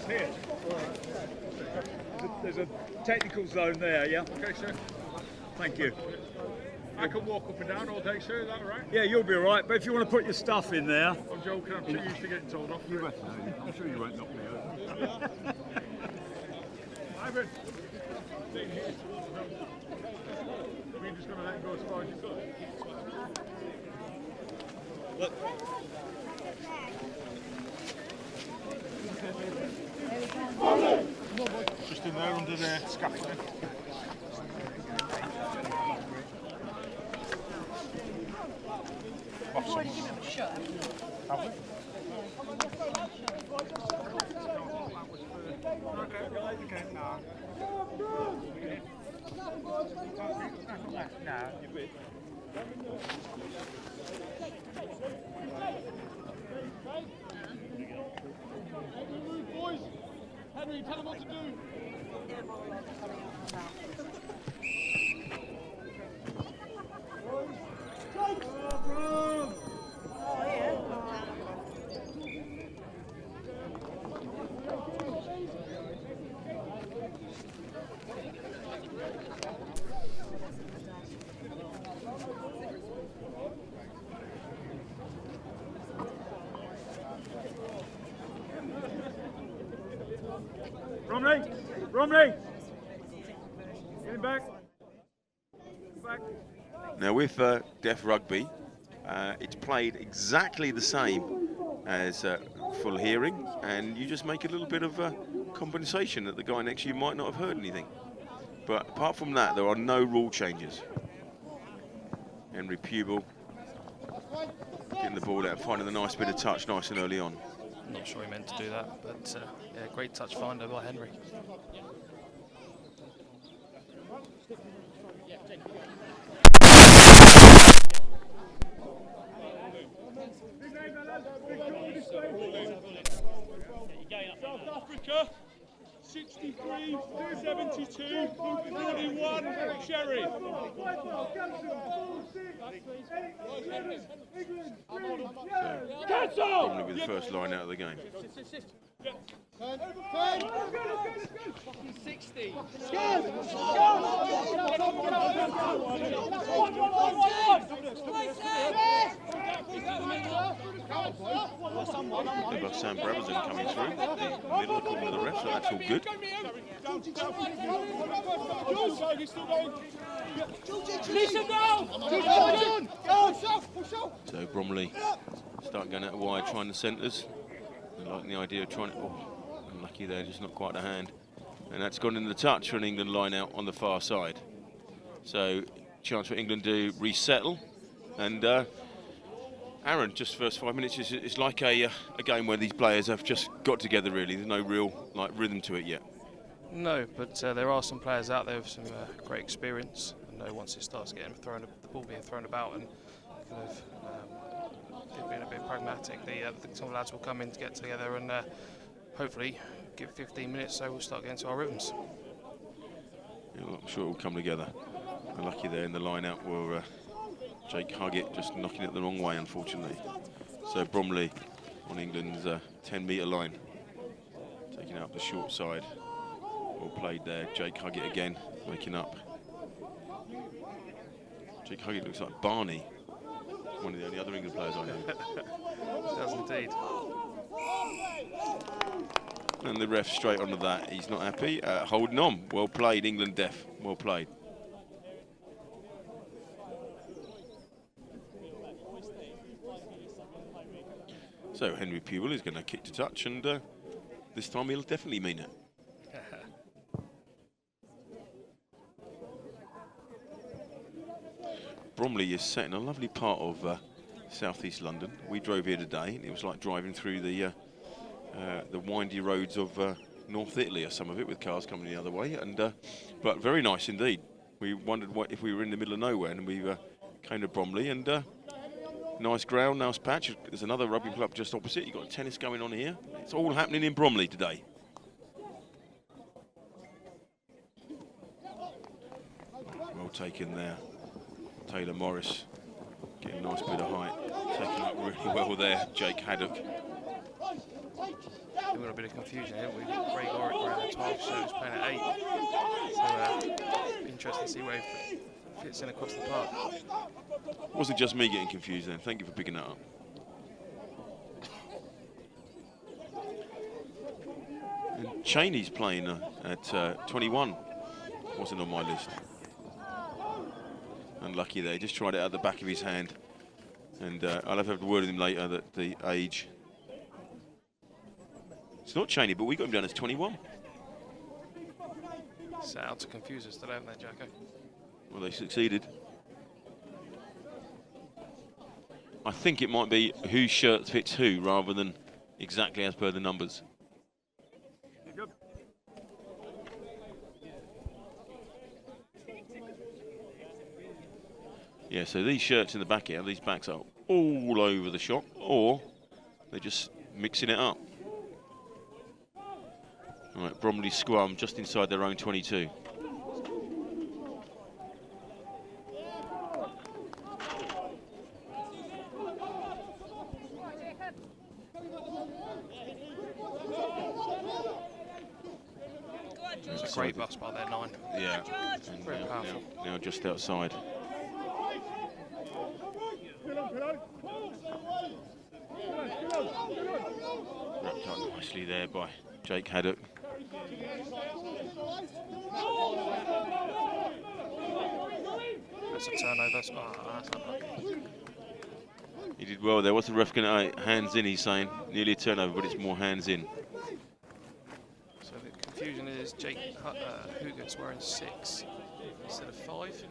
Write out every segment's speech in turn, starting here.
Here. There's a technical zone there, yeah? Okay, sir. Thank you. I can walk up and down all day, sir, is that all right? Yeah, you'll be all right, but if you want to put your stuff in there... I'm joking, I'm too used to getting told off. I'm sure you won't knock me over. Ivan! Stay here towards the hill. We're just going to let him go as far as you've got. Look. Just in there under the scaffolding. You've already given him a shot. Have we? Okay, nah. Nah, you're good. Boys, Henry, tell them what to do. Bromley! Get him back. Now with deaf rugby, it's played exactly the same as full hearing, and you just make a little bit of compensation that the guy next to you might not have heard anything. But apart from that, there are no rule changes. Henry Pubel getting the ball out, finding a nice bit of touch nice and early on. I'm not sure he meant to do that, but yeah, great touch finder by Henry. South Africa, 63, 72, 41, Sherry. Bromley with the first line out of the game. 60. They've got Sam Brabazon coming through. The middle according to the ref, so that's all good. So Bromley start going out wide, trying the centres. They like the idea of trying it. Oh, unlucky there, just not quite a hand. And that's gone into the touch for an England line out on the far side. So chance for England to resettle. And Aaron, just first 5 minutes, it's like a game where these players have just got together really. There's no real rhythm to it yet. No, but there are some players out there with some great experience. And once it starts getting the ball being thrown about and kind of being a bit pragmatic, some lads will come in to get together and hopefully give 15 minutes so we'll start getting to our rhythms. Yeah, well, I'm sure it will come together. Unlucky there in the line out were Jake Huggett just knocking it the wrong way, unfortunately. So Bromley on England's 10-metre line, taking up the short side. Well played there. Jake Huggett again, waking up. Jake Huggett looks like Barney, one of the only other England players I know. Does indeed. And the ref straight onto that. He's not happy. Holding on. Well played, England deaf. Well played. So Henry Pubel is going to kick to touch, and this time he'll definitely mean it. Bromley is set in a lovely part of southeast London. We drove here today, and it was like driving through the windy roads of North Italy, or some of it, with cars coming the other way. And but very nice indeed. We wondered if we were in the middle of nowhere, and we came to Bromley, and nice ground, nice patch. There's another rugby club just opposite. You've got tennis going on here. It's all happening in Bromley today. Well taken there. Taylor Morris getting a nice bit of height. Taking up really well there, Jake Haddock. we've got a bit of confusion here. We've got Craig Orrick wearing the 12 shirt, who's playing at 8. So interesting to see where he fits in across the park. Wasn't just me getting confused then. Thank you for picking that up. And Cheney's playing at 21. Wasn't on my list. Unlucky there. Just tried it out the back of his hand. And I'll have a word with him later that the age. It's not Cheney, but we got him down as 21. Set out to confuse us today, haven't they, Jacko? Well, they succeeded. I think it might be whose shirt fits who rather than exactly as per the numbers. Yeah, so these shirts in the back here, these backs are all over the shop, or they're just mixing it up. All right, Bromley scrum just inside their own 22. It's a great bust by their 9. Yeah, and Very powerful. now just outside. Wrapped up nicely there by Jake Haddock. That's a turnover. That's unlucky. He did well there. What's the ref going to hands in? He's saying nearly a turnover, but it's more hands in. So the confusion is Jake Hugert's wearing 6 instead of 5.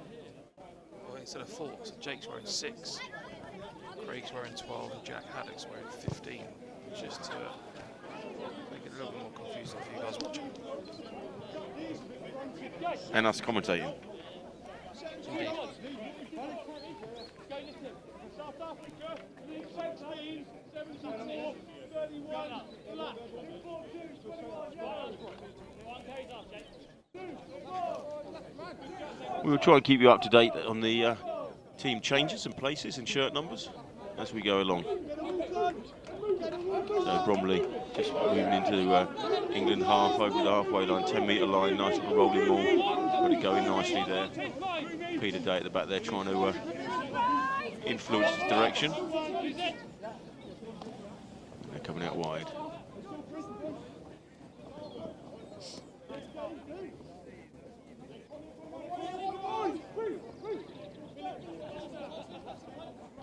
Or instead of 4. So Jake's wearing 6. Craig's wearing 12 and Jack Haddock's wearing 15. Just to make it a little bit more confusing for you guys watching. And us commentating. Indeed. We'll try and keep you up to date on the team changes and places and shirt numbers as we go along. So Bromley just moving into England half over the halfway line, 10-metre line, nice little rolling ball. Got it going nicely there. Peter Day at the back there trying to influence his direction. They're coming out wide.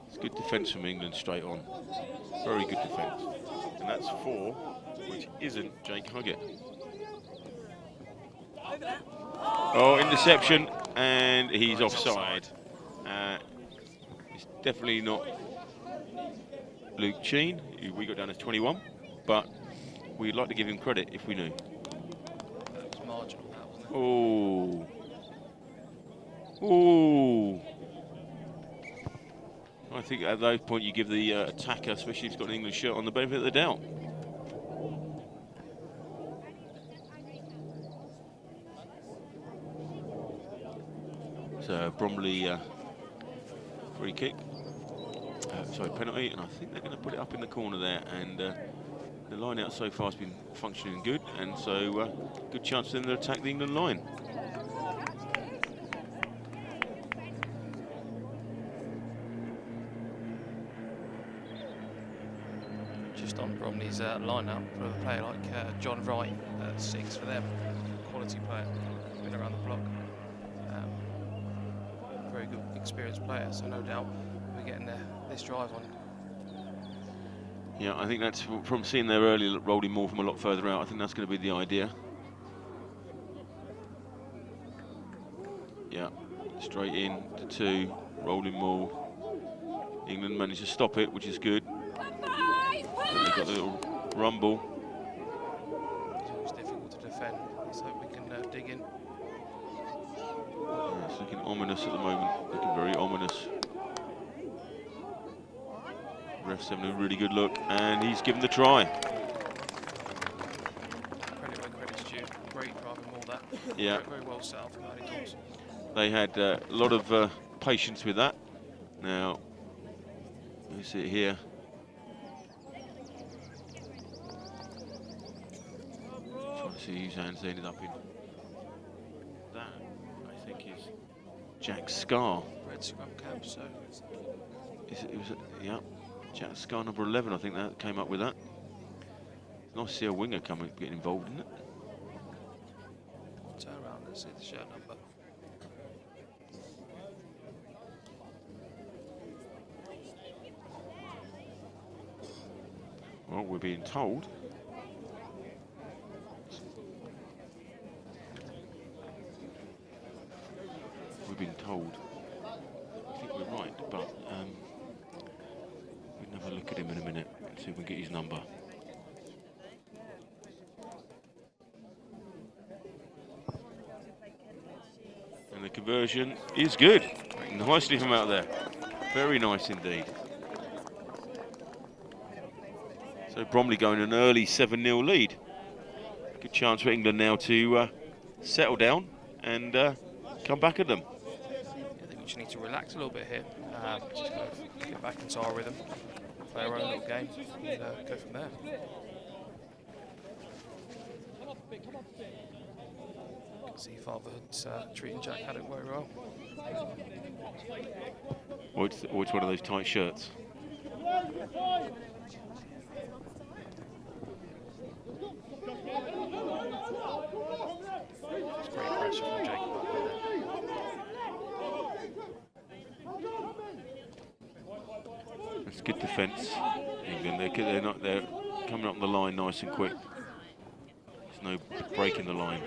It's good defence from England straight on. Very good defence. And that's 4, which isn't Jake Huggett. Oh, interception, and he's offside. It's definitely not Luke Cheen, who we got down as 21, but we'd like to give him credit if we knew. That was marginal, that wasn't it? Oh. Oh. I think at that point you give the attacker, especially if he's got an English shirt on, the benefit of the doubt. So Bromley free kick, sorry, penalty, and I think they're going to put it up in the corner there. And the line out so far has been functioning good, and so good chance for them to attack the England line. Just on Bromley's line-up for a player like John Wright, 6 for them, quality player, been around the block. Very good, experienced player, so no doubt we're getting this drive on. Yeah, I think that's from seeing their early rolling more from a lot further out. I think that's going to be the idea. Yeah, straight in to 2, rolling more. England managed to stop it, which is good. And they've got the little rumble. It's always difficult to defend. Let's hope we can dig in. Yeah, it's looking ominous at the moment. Looking very ominous. Ref's having a really good look, and he's given the try. Credit where credit's due. Great driving ball that. Yeah. Very, very well set up from early doors. They had a lot of patience with that. Now, you see it here. see whose hands they ended up in. That, I think, is Jack Scar. Red scrum cap, so Yeah, Jack Scar number 11, I think that came up with that. It's nice to see a winger getting involved in it. turn around and see the shirt number. Well, we're being told. We've been told. I think we're right, but we can have a look at him in a minute and see if we can get his number. And the conversion is good. Nicely from out there. Very nice indeed. So Bromley going an early 7-0 lead. Good chance for England now to settle down and come back at them. I think we just need to relax a little bit here. Just kind of get back into our rhythm, play our own little game, and go from there. You can see Fatherhood's treating Jack Haddock very well. Or it's one of those tight shirts. It's great pressure from Jacob. It's good defence. England, they're coming up the line nice and quick. There's no breaking the line.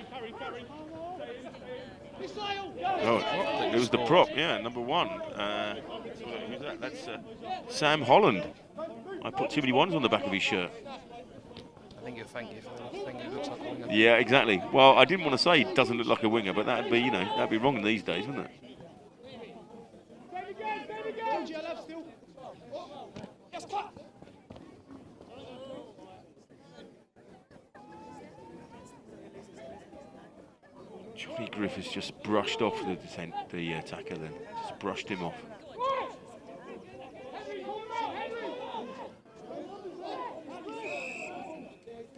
Oh, it was the prop, yeah, number 1. Who's that? That's Sam Holland. I put too many ones on the back of his shirt. I think you'll thank you for the thing that looks like a winger. Yeah, exactly. Well, I didn't want to say it doesn't look like a winger, but that'd be, that'd be wrong these days, wouldn't it? Johnny Griffiths just brushed off the attacker then. Just brushed him off.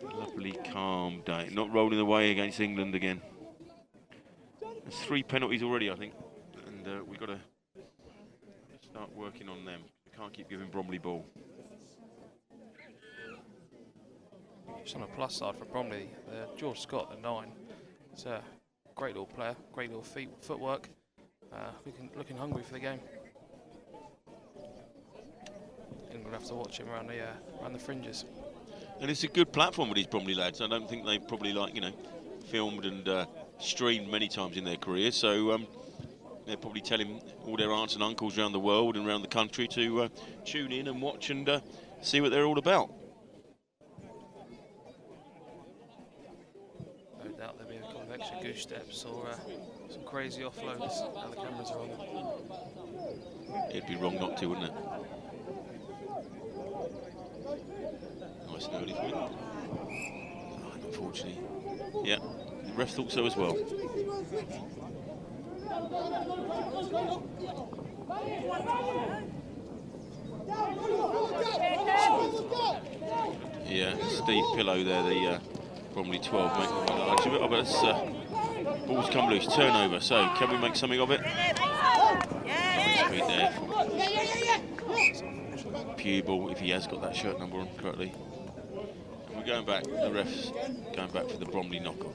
Lovely, calm day. Not rolling away against England again. There's 3 penalties already, I think. And we've got to start working on them. We can't keep giving Bromley ball. Just on a plus side for Bromley, George Scott at 9. It's a great little player, great little footwork. Looking hungry for the game. England will have to watch him around the fringes. And it's a good platform with these Bromley lads. I don't think they've probably filmed and streamed many times in their career. So they're probably telling all their aunts and uncles around the world and around the country to tune in and watch and see what they're all about. No doubt there'll be a couple of extra goose steps or some crazy offloads now the cameras are on them. It'd be wrong not to, wouldn't it? Nice and early for him. Oh, unfortunately. Yeah, the ref thought so as well. Yeah, Steve Pillow there, the Bromley 12, mate. Oh, but it's ball's come loose, turnover. So, can we make something of it? Sweet there from Pubel, if he has got that shirt number on correctly. And we're going back, the ref's going back for the Bromley knock-on.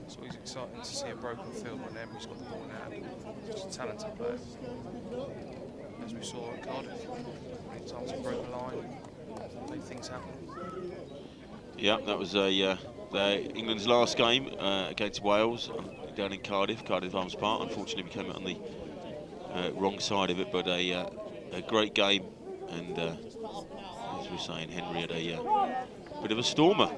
It's always exciting to see a broken field when Emery's got the ball in hand. Just a talented player. As we saw at Cardiff, many times he broke the line, made things happen. Yeah, that was England's last game against Wales down in Cardiff Arms Park. Unfortunately, we came out on the wrong side of it, but a great game. And as we're saying, Henry had a bit of a stormer.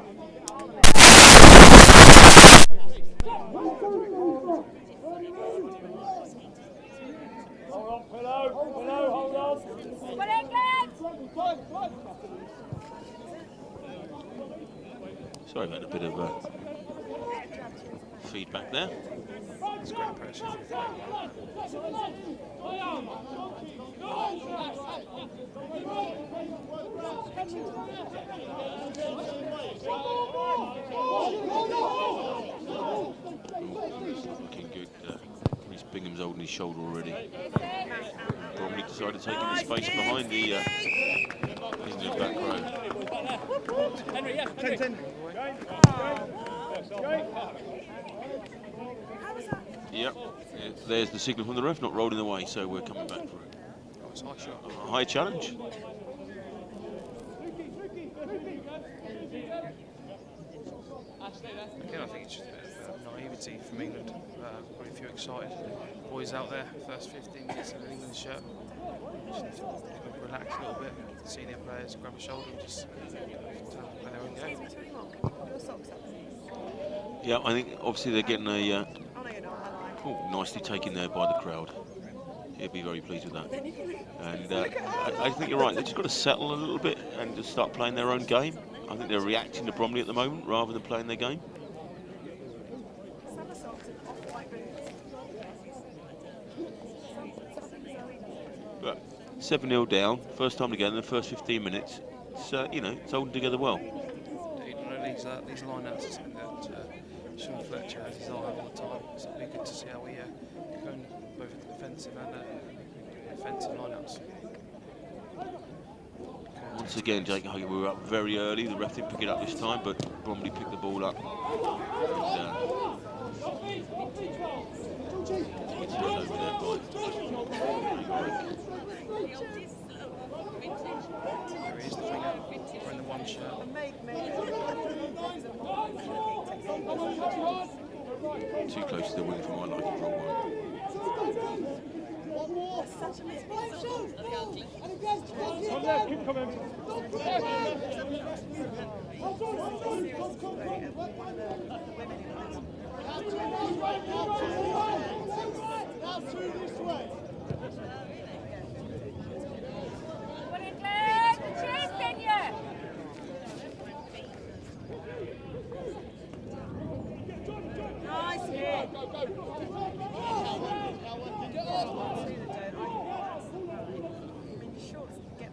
Sorry about a bit of feedback there. It's great pressure. Bromley's shoulder already. Bromley decided to take him the space behind the in the back row. Henry, yeah. 10. Yep, there's the signal from the ref, not rolling away, so we're coming back for it. Oh, it's a high shot. A high challenge. Again, I think it's just a bit of naivety from England. Probably a few excited boys out there, first 15 minutes in an England shirt. Just need to relax a little bit, senior players grab a shoulder and just play their own game. Yeah, I think obviously they're getting a nicely taken there by the crowd. He'll be very pleased with that. And I think you're right, they've just got to settle a little bit and just start playing their own game. I think they're reacting to Bromley at the moment rather than playing their game. But 7-0 down, first time together in the first 15 minutes. It's, you know, it's holding together well. These line-outs are something that Sean Fletcher has his eye on all the time. So it'll be good to see how we go in both defensive and offensive line-outs. Once again, Jake, we were up very early. The ref didn't pick it up this time, but Bromley picked the ball up. And, it's over there by There he is, the winger, wearing the one shirt. too close to the wing for my liking, wrong one. Keep coming.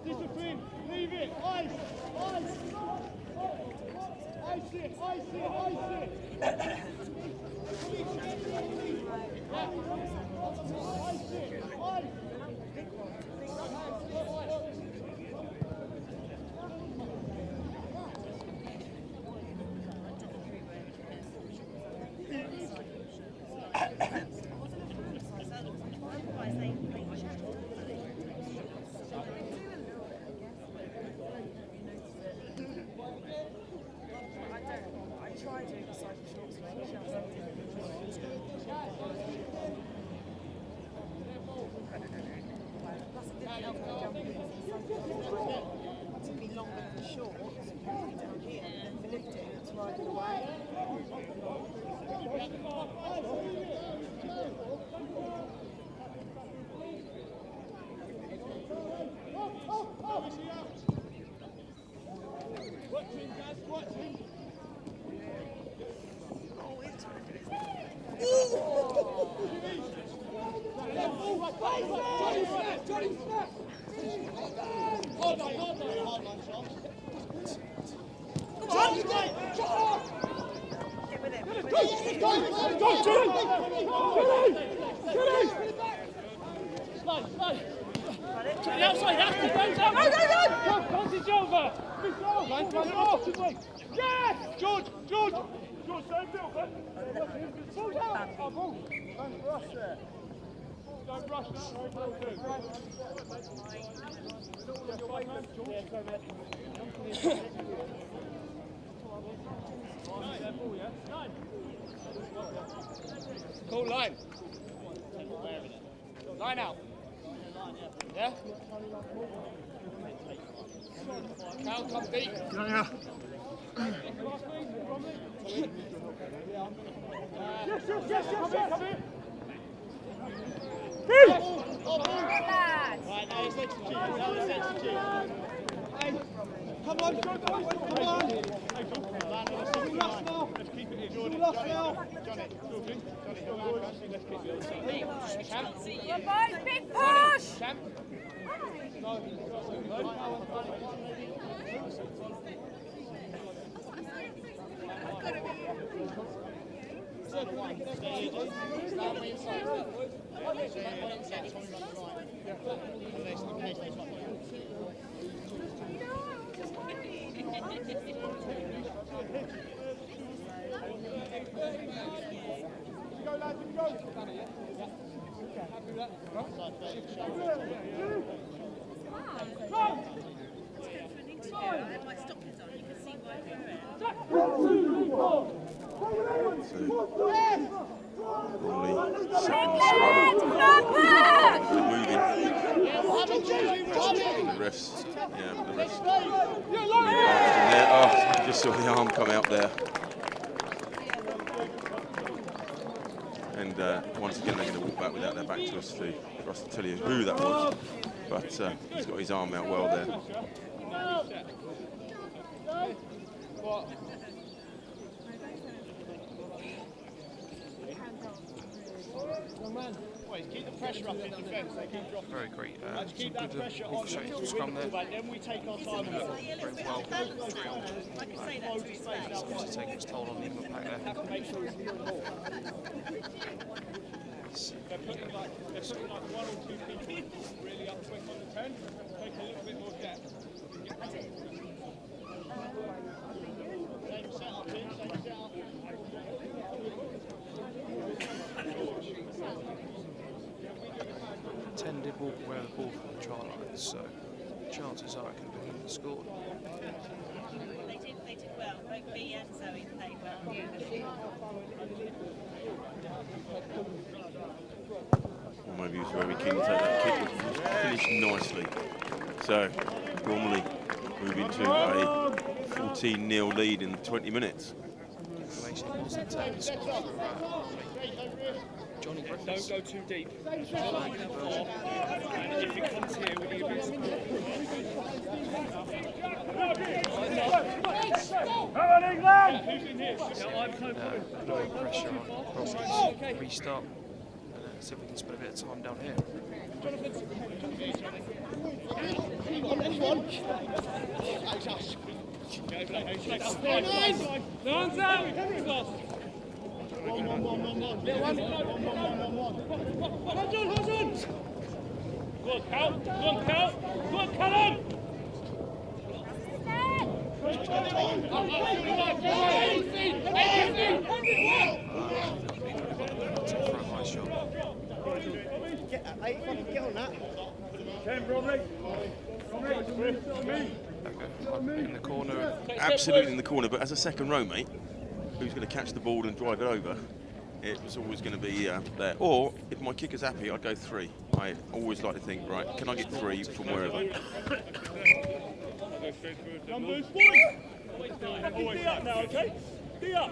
Discipline, leave it, ice, ice. Ice it, ice it, ice it. Ice it, ice. George, George, stay still, man. Don't rush there. Don't rush that. Cool line. Line out. Yeah? Cal, come deep. Yeah. Yes, come in. Right, now it's execute. Come on, John, come on. Let's keep it here, Jordan. Johnny, let's keep it. Champ. Boys, big push! Champ. Bromley setting the scrum. Moving. The refs, yeah, the refs. There. Oh, I just saw the arm come out there. And once again, they're going to walk back without their back to us for us to tell you who that was. But he's got his arm out well there. Keep the pressure up in defence. They keep dropping. Very great. Keep that pressure on the scrum there. Then we take our time. Very well. It's taking its toll on the England pack there. Make sure he's here and more. They're putting like 1 or 2 people really up quick on the 10. Take a little bit more depth. Same setup, same setup. 10 did walk away with the ball from the try line, so chances are it could have been scored. They did well. Both B and Zoe played well. Well, maybe he was very keen to take that kick, which finished nicely. So, Bromley moving to a 14-0 lead in 20 minutes. Information wasn't taken the score for Johnny Griffiths. Don't go too deep. And if it comes here, we need a bit of support. Come on, England! Who's in here? No pressure on Bromley's restart. See if we can spend a bit of time down here. Hold on. Go on, Cal. Get on that. Bromley. In the corner. Absolutely in the corner, but as a second row, mate, who's going to catch the ball and drive it over? It was always going to be there. Or, if my kicker's happy, I'd go 3. I always like to think, right, can I get 3 from wherever? Numbers, boys! D up now, okay? D up!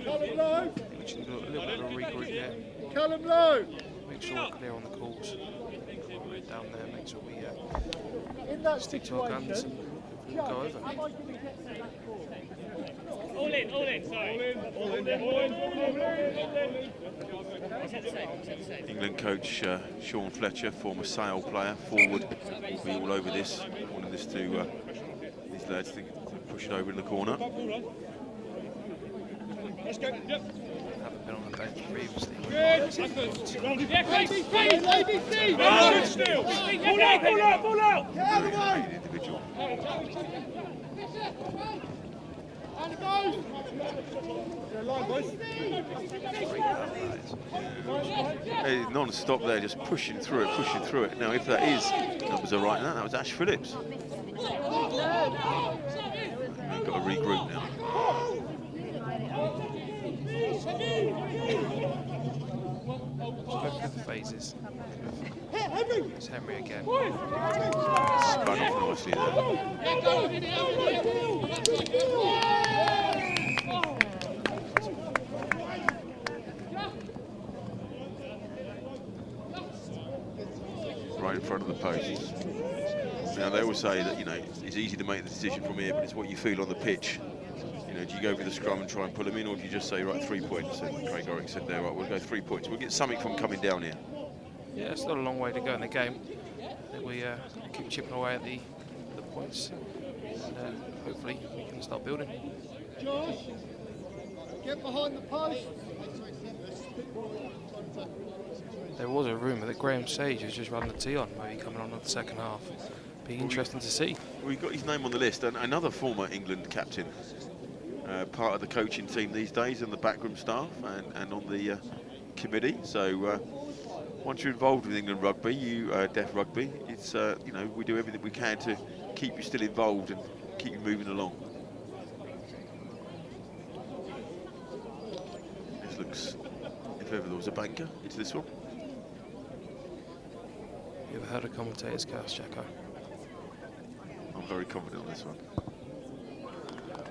Callum low! We should do a little bit of a regroup there. Callum low! Make sure we're clear on the calls. We're down there, make sure we In that stick to our guns and we'll go over. All in, sorry. England coach Sean Fletcher, former Sale player, forward, will be all over this. Wanted this to these lads to push it over in the corner. Let's go. Yep. Haven't been on the bench previously. ABC! Still! Ball out! Great individual. And it goes! Hey, non-stop there, just pushing through it. Now, if that was a right now, that was Ash Phillips. We've got to regroup now. Both of the phases. It's Henry again. Spun off nicely there. Right in front of the posts. Now they always say that, you know, it's easy to make the decision from here, but it's what you feel on the pitch. You know, do you go for the scrum and try and pull them in, or do you just say, right, 3 points? And Craig Orrick said, there, right, we'll go 3 points. We'll get something from coming down here. Yeah, it's not a long way to go in the game. I think we keep chipping away at the points, and hopefully we can start building. Josh, get behind the post. There was a rumour that Graham Sage was just running the tee on, maybe coming on in the second half. Be interesting to see. We've got his name on the list, and another former England captain, part of the coaching team these days, and the backroom staff, and on the committee. So once you're involved with England rugby, Deaf Rugby, it's you know, we do everything we can to keep you still involved and keep you moving along. This looks, if ever there was a banker, it's this one. You ever heard a commentator's curse, Jacko? I'm very confident on this one.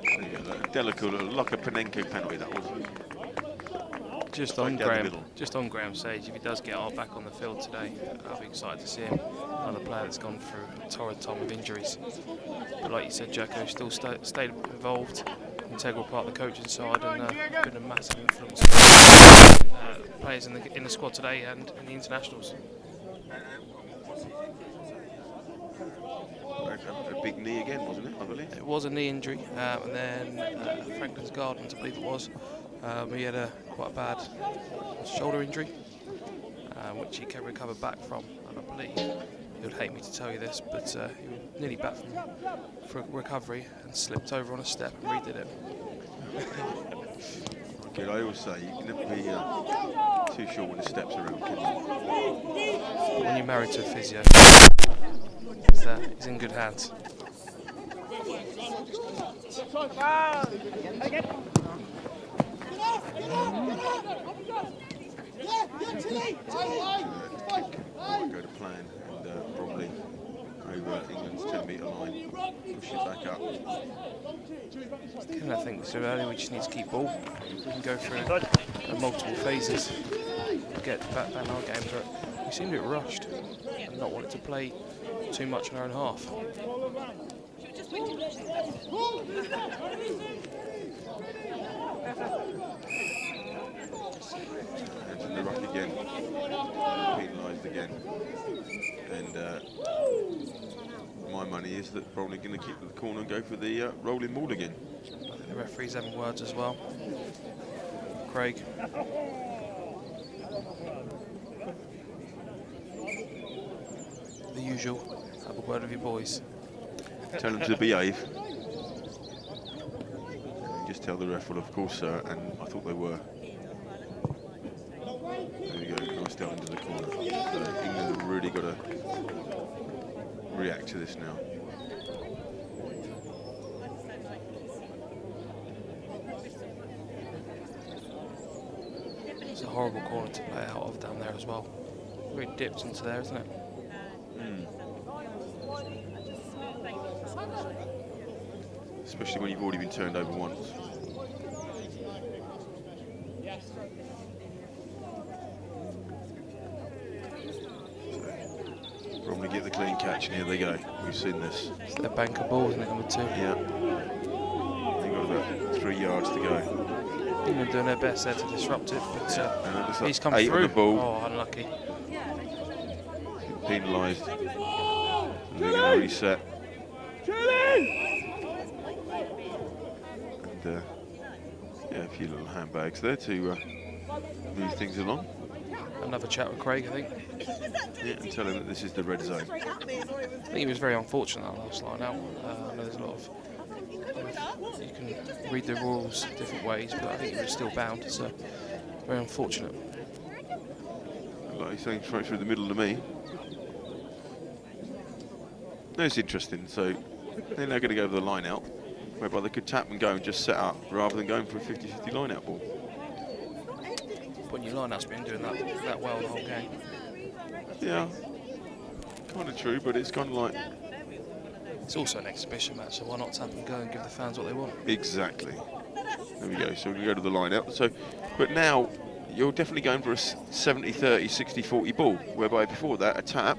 There you go, delicate, like a Panenka penalty that was. Just Right on down the Graham, middle. just on Graham Sage, if he does get back on the field today, I'll be excited to see him. Another player that's gone through a torrid time of injuries. But like you said, Jacko still stayed involved, integral part of the coaching side, and been a massive influence. Players in the squad today and in the internationals. A big knee again, wasn't it, I believe? It was a knee injury, and then Franklin's Gardens, I believe it was. He had quite a bad shoulder injury, which he recovered back from, and I believe, he would hate me to tell you this, but he was nearly back from recovery and slipped over on a step and redid it. Good, I always say you can never be too sure when the steps are around, can you? But when you're married to a physio, he's in good hands. Go to plan, and Bromley over England's 10-metre line, push it back up. I think so early we just need to keep ball. We can go through multiple phases, get back in our game, but we seem to get rushed and not want it to play too much in our own half. And in the ruck again, penalised again. And my money is that Bromley going to keep to the corner and go for the rolling maul again. I think the referee's having words as well. Craig. The usual. Have a word with your boys. Tell them to behave. Just tell the ref, well, of course, sir, and I thought they were. There we go, nice down into the corner. So England have really got to react to this now. It's a horrible corner to play out of down there as well. Really dipped into there, isn't it? Especially when you've already been turned over once. So, Bromley get the clean catch, and here they go. We've seen this. It's their banker ball, isn't it, number 2? Yeah. They've got about 3 yards to go. England doing their best there to disrupt it, but he's come 8 through. on the ball. Oh, unlucky. Penalised. And they're going to reset. And yeah, a few little handbags there to move things along. Another chat with Craig, I think. Yeah, and tell him that this is the red zone. I think he was very unfortunate that last line out. I know there's a lot of... You can read the rules different ways, but I think he was still bound, so very unfortunate. Like he's saying, straight through the middle to me. No, it's interesting. So they're now going to go to the line out, whereby they could tap and go and just set up, rather than going for a 50-50 line out ball. When your line out's been doing that well the whole game. Yeah, kind of true, but it's kind of like... It's also an exhibition match, so why not tap and go and give the fans what they want? Exactly. There we go. So we're going to go to the line out. So, but now you're definitely going for a 70-30, 60-40 ball, whereby before that, a tap,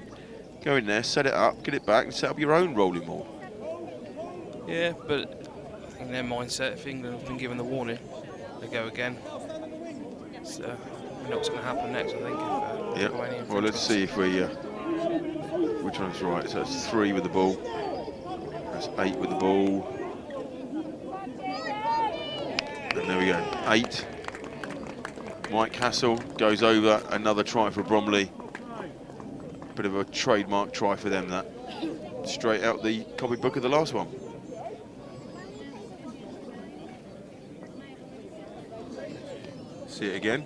go in there, set it up, get it back, and set up your own rolling maul. Yeah, but I think their mindset, if England have been given the warning, they go again. So we know what's going to happen next, I think. Yeah. Well, let's see if we... which one's right? So that's 3 with the ball. That's 8 with the ball. There we go, 8. Mike Hassel goes over, another try for Bromley. Bit of a trademark try for them, that. Straight out the copybook of the last one. See it again.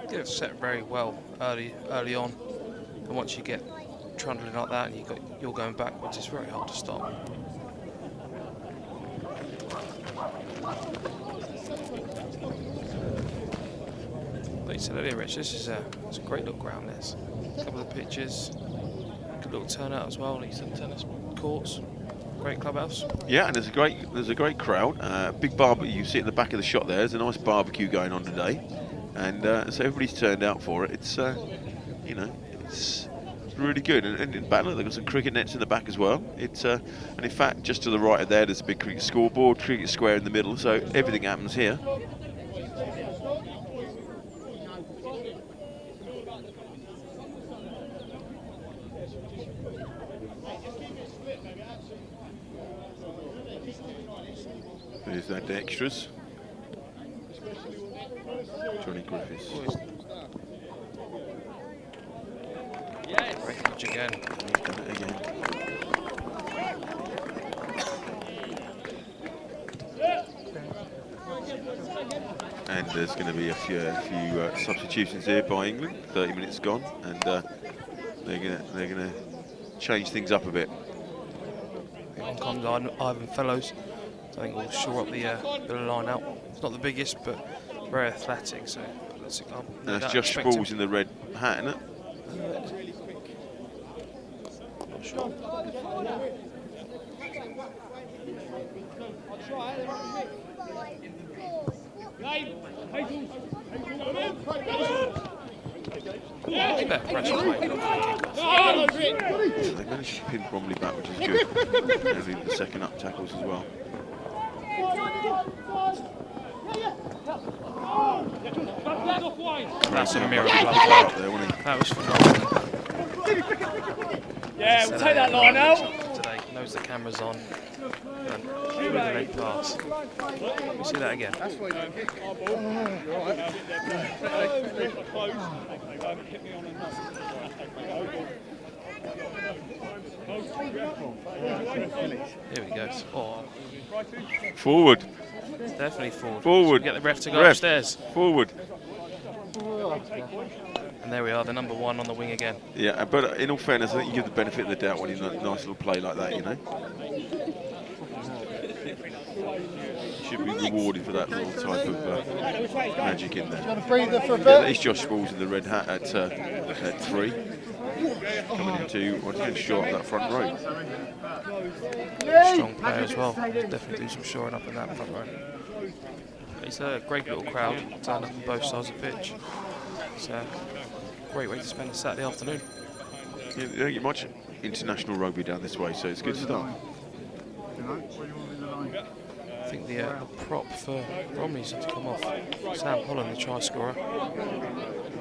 They've set very well early on, and once you get trundling like that and you're going backwards, it's very hard to stop. Like you said earlier, Rich, this is it's a great little ground. There's a couple of pitches, good little turnout as well. Like you said, tennis courts, great clubhouse. Yeah, and there's a great crowd. Big barbecue. You see at the back of the shot there. There's a nice barbecue going on today, and so everybody's turned out for it. It's you know, it's really good. And in Battler, they've got some cricket nets in the back as well. It's and in fact, just to the right of there's a big cricket scoreboard, cricket square in the middle. So everything happens here. There's that the extras. Johnny Griffiths. Great catch again. He's done it again. And there's going to be a few substitutions here by England. 30 minutes gone, and they're going to change things up a bit. On comes Ivan Fellows. I think we'll shore up the line out. It's not the biggest, but very athletic. So let's see. And that's Josh Spalls in the red hat, isn't it? Not sure. Better pressure on England for the kickoff. They managed to pin Bromley back, which is good. And leave the second up tackles as well. That's a miracle. That was phenomenal. Yeah, we'll take that line out. Today knows the camera's on. And really late pass. We see that again. Here we go. Oh. Forward. Definitely forward. Forward. Get the ref to go upstairs. Forward. And there we are, the number 1 on the wing again. Yeah, but in all fairness, I think you give the benefit of the doubt when you do a nice little play like that, you know. Should be rewarded for that little type of magic in there. Got a breather for a Yeah, bit. that is Josh Spalls in the red hat at 3. Coming into, once again, short up that front row. Strong player as well. Definitely do some shoring up in that front row. It's a great little crowd, turned up on both sides of the pitch. It's a great way to spend a Saturday afternoon. You don't get much international rugby down this way, so it's good stuff. I think the prop for Bromley's had to come off. Sam Holland, the try scorer.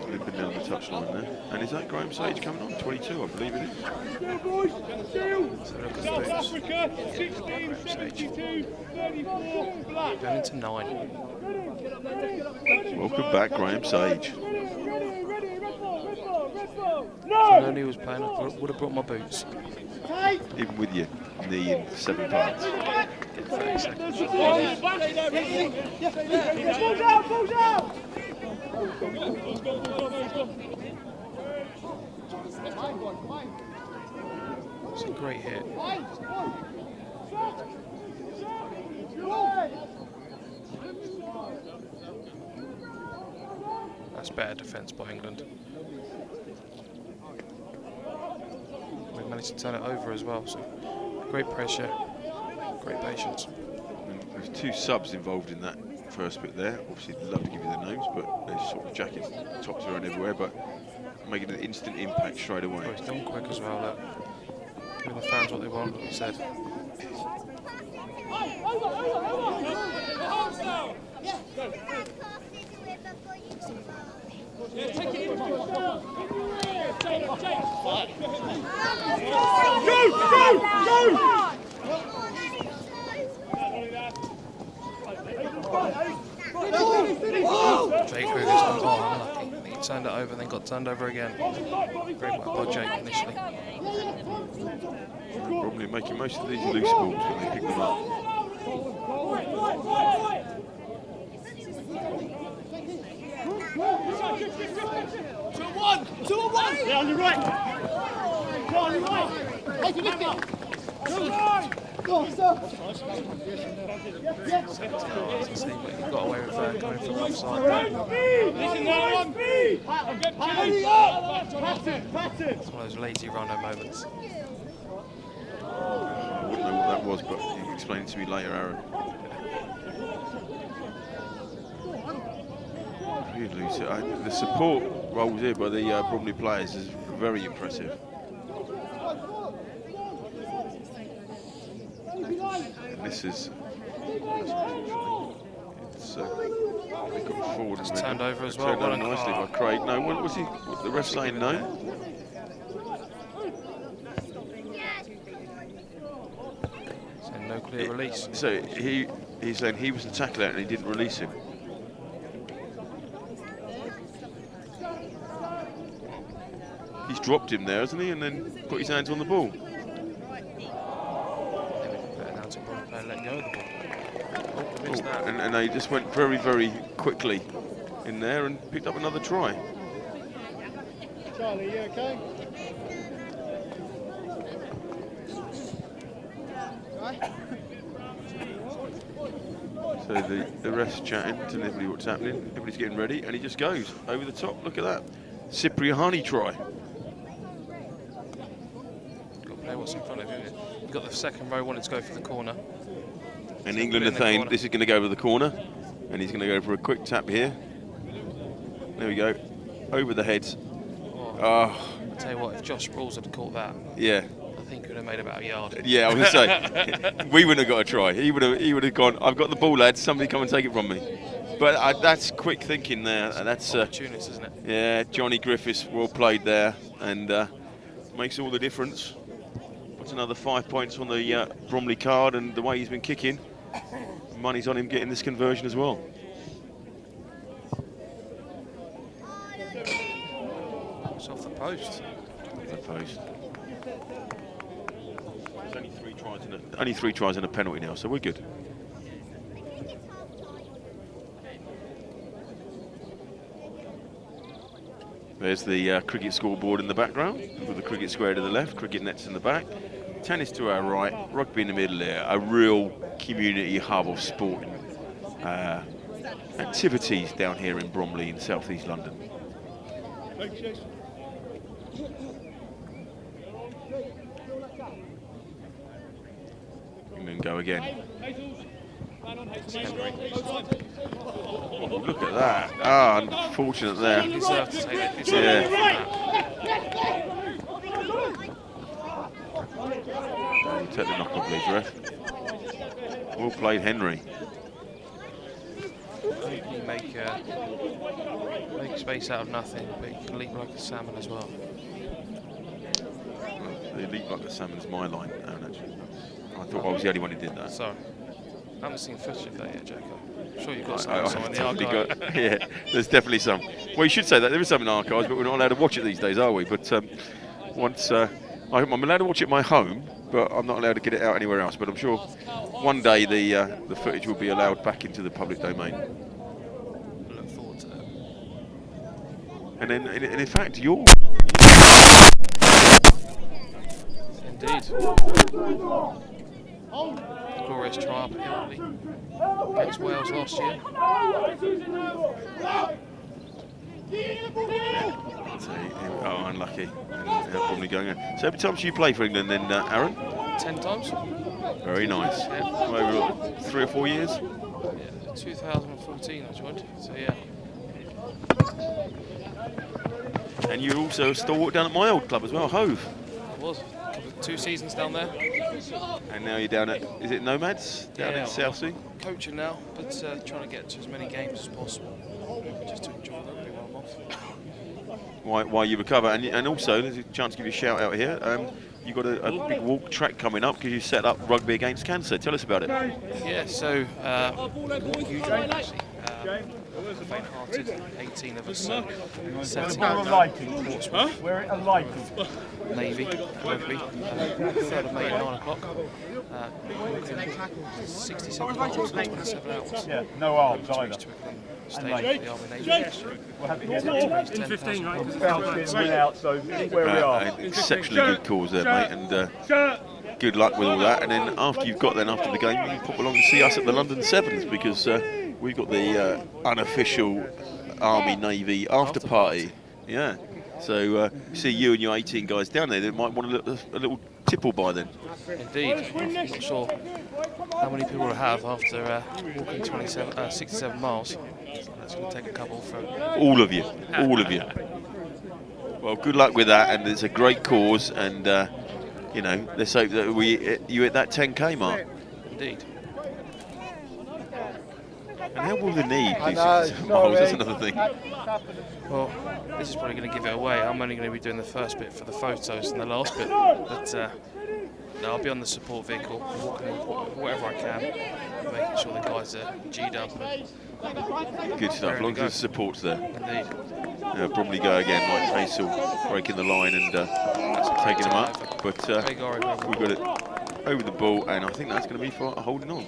Limping down the touchline there. And is that Graham Sage coming on? 22, I believe it is. So look at the boots. Graham Sage. Going into 9. Welcome back, Graham Sage. If I known he was playing, I would have brought my boots. Even with your knee in 7 parts. Get 30 seconds. It's a great hit. That's better defence by England. We've managed to turn it over as well, so great pressure, great patience. And there's 2 subs involved in that first bit there. Obviously, they'd love to give you their names, but they sort of jackets, tops around everywhere, but making an instant impact straight away. Oh, it's done quick as well, look. Giving the fans what they want, like we said. Jake Kruger's gone, oh, unlucky. He turned it over and then got turned over again. Very much by Jake initially. Probably making most of these loose balls when they pick them up. Two on one. Yeah, on your right. Go on your right. Hey, you lift it. Go on, sir. He got away with going for offside. Listen now, on. Hurry up. Pattern. It's one of those lazy runner moments. I wouldn't know what that was, but you can explain it to me later, Aaron. Really loose. The support roles here by the Bromley players is very impressive. And this is... It's they got forward. Just turned over as well. Turned Well over nicely by Craig. No, what was he? What the ref saying? No. So no clear release. So he's saying he was the tackler and he didn't release him. He's dropped him there, hasn't he? And then put his hands on the ball. Let go of the ball. Oh, missed that. And they just went very, very quickly in there and picked up another try. Charlie, you okay? So the ref's chatting to everybody what's happening. Everybody's getting ready, and he just goes over the top. Look at that. Cipriani try. Got to play what's in front of him. You've got the second row wanting to go for the corner. And England are saying this is going to go over the corner, and he's going to go for a quick tap here. There we go, over the heads. Oh. I'll tell you what, if Josh Sprouls had caught that, yeah, I think he would have made about a yard. Yeah, I was going to say, we wouldn't have got a try. He would have gone, I've got the ball, lads, somebody come and take it from me. But that's quick thinking there. That's opportunist, isn't it? Yeah, Johnny Griffiths, well played there, and makes all the difference. Puts another 5 points on the Bromley card, and the way he's been kicking, money's on him getting this conversion as well. It's off the post. The post. There's only three tries and a penalty now, so we're good. There's the cricket scoreboard in the background, with the cricket square to the left, cricket nets in the back, tennis to our right, rugby in the middle there, a real community hub of sport activities down here in Bromley in South East London. And then go again. Oh, look at that. Ah, unfortunate there. He deserved to take it. Yeah. Take the knock on, please, ref. Well played, Henry. You make space out of nothing, but you can leap like a salmon as well. The leap like a salmon's my line, Aaron, actually. I thought I was the only one who did that. Sorry. I haven't seen footage of that yet, Jacob. I'm sure you've got some in the archive. Yeah, there's definitely some. Well, you should say that. There is some in archives, but we're not allowed to watch it these days, are we? But once I'm allowed to watch it at my home, but I'm not allowed to get it out anywhere else. But I'm sure one day the footage will be allowed back into the public domain. Look forward to that. And then, in fact, you're... Indeed. Glorious triumph against Wales last year. Oh, unlucky. And probably going in. So every time you play for England then, Aaron? 10 times. Very nice. Yeah. Over 3 or 4 years? Yeah, 2014 I joined, so yeah. And you're also a stalwart down at my old club as well, Hove. I was. 2 seasons down there. And now you're down at, is it Nomads? Down in Southsea? Coaching now, but trying to get to as many games as possible. Just to enjoy rugby while I'm off. While you recover. And also, there's a chance to give you a shout out here. You've got a big walk track coming up because you set up Rugby Against Cancer. Tell us about it. Yeah, so huge one actually. faint-hearted 18 of us. So setting We're up alighting. Portsmouth We're alighting. Navy rugby, 3rd of May at 9 o'clock. 67 miles, 27 hours. Yeah, no arms To either. reach Twickenham Station for the Army Navy. We'll have to Raise get 10,000 bounce in, win out, so where we are. An exceptionally good cause there, mate, and good luck with all that. And then after the game, you can pop along and see us at the London Sevens, because we've got the unofficial Army Navy after party. Yeah. So see you and your 18 guys down there. They might want a little tipple by then. Indeed, I'm not sure how many people will have after walking 67 miles. That's going to take a couple for All of you, all of you. Well, good luck with that, and it's a great cause, and you know, let's hope that you hit that 10k mark. Indeed. And how will the knee do 67 miles? That's another thing. Well, this is probably going to give it away. I'm only going to be doing the first bit for the photos and the last bit, but no, I'll be on the support vehicle, walking in whatever I can, making sure the guys are G'd up. Good stuff, as long as the support's there. Indeed. Bromley go again, Mike Hazel breaking the line and taking them up, but we've got it over the ball, and I think that's going to be for holding on.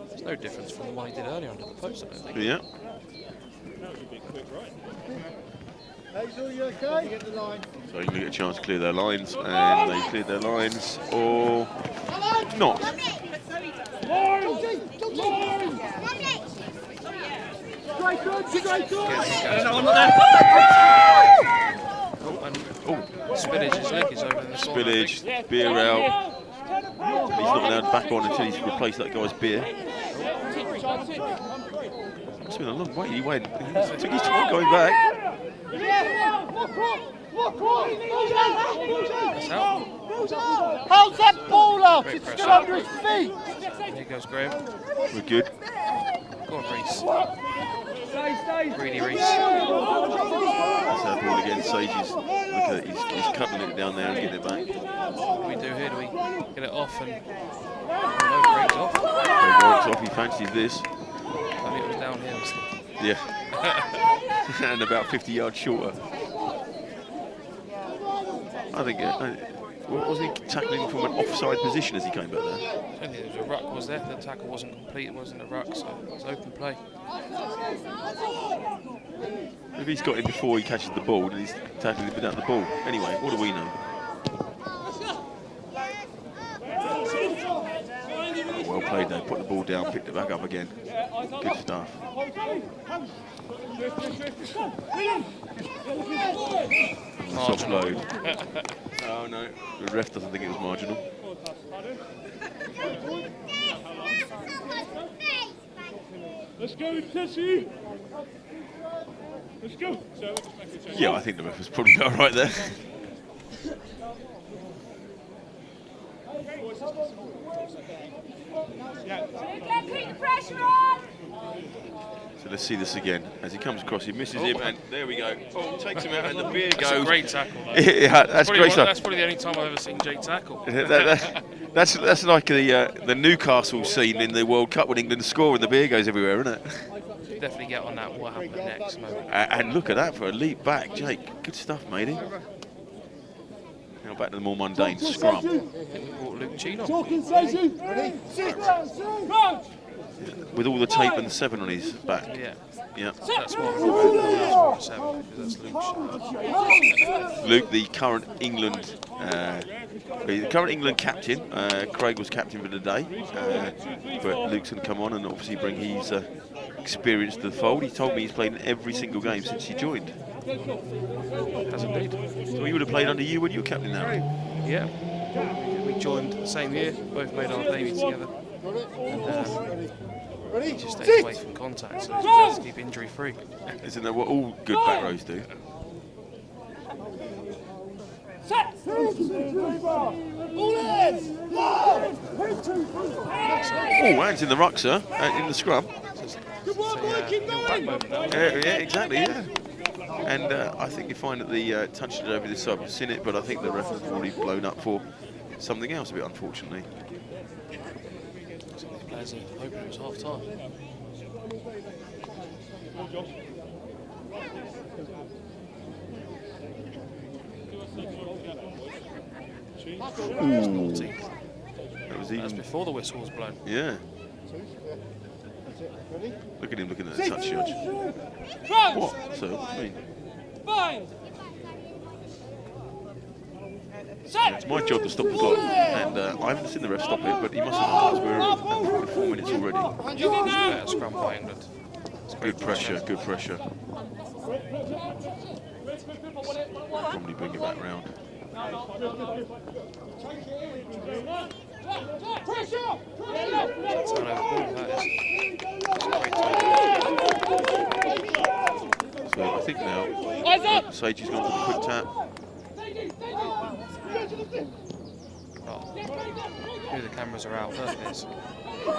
There's no difference from the one he did earlier under the post, I don't think. Yeah. Hazel, you okay? Get the line. So you can get a chance to clear their lines, and they cleared their lines, or not. Oh, Spillage's leg is over in the corner. Spillage, beer out. He's not allowed back on until he's replaced that guy's beer. It's been a long way. He went. He took his time going back. That's out. Hold that ball up, Great it's pressure. still under his feet. Here goes Graham. We're good. Go on, Reese. Greedy Reese. That's our ball again. Sages. Look at it. He's cutting it down there and getting it back. What do we do here? Do we get it off and no breaks off? He works off. He fancies this. I think it was down here. Yeah. And about 50 yards shorter. I think. Wasn't he tackling from an offside position as he came back there? I don't think there was a ruck, was there? The tackle wasn't complete, it wasn't a ruck, so it was open play. If he's got him before he catches the ball, then he's tackling him without the ball. Anyway, what do we know? Oh, well played though. Put the ball down, picked it back up again. Good stuff. Soft load. Oh no, the ref doesn't think it was marginal. Let's go, Tessie. Let's go. Yeah, I think the ref was probably all right there. Keep the pressure on! So let's see this again. As he comes across, he misses him, and there we go. Oh, takes him out, and the beer That's goes. a great tackle, though. Yeah, that's great stuff. That's probably the only time I've ever seen Jake tackle. That's like the Newcastle scene in the World Cup when England score and the beer goes everywhere, isn't it? Definitely get on that. What happened next moment? And look at that for a leap back, Jake. Good stuff, matey. Now back to the more mundane scrum. I think we brought Luke Cheene on. Talking, Stacey. Ready? Sit down, Run! With all the tape and the 7 on his back. Yeah. Yeah. That's what we're 7, because that's Luke's. Luke, the current England captain. Craig was captain for the day, but Luke's going to come on and obviously bring his experience to the fold. He told me he's played in every single game since he joined. Has indeed. So he would have played under you when you were captain now. Yeah. We joined the same year, both made our debut together. And he just stays away from contact, so he's trying to keep injury free. Isn't that what all good back rows do? Oh, hands in the ruck, sir, in the scrum. Yeah, exactly, yeah. And I think you find that the touched it over this side, we've seen it, but I think the ref has already blown up for something else a bit, unfortunately. players are hoping it was half time. Naughty. That was That's even before the whistle was blown. Yeah. Look at him looking at the touch judge. Front! What? So, I mean, Bind! Set! it's my job to stop the clock, and I haven't seen the ref stop it, but he must have because we're at 44 minutes already. Better scrum by England. It's Good pressure, good pressure. Probably bring it back round. Pressure! Turn over ball, that is. So I think now Eyes up! Sage has gone for the quick tap. Oh. Maybe the cameras are out. First it is. Now,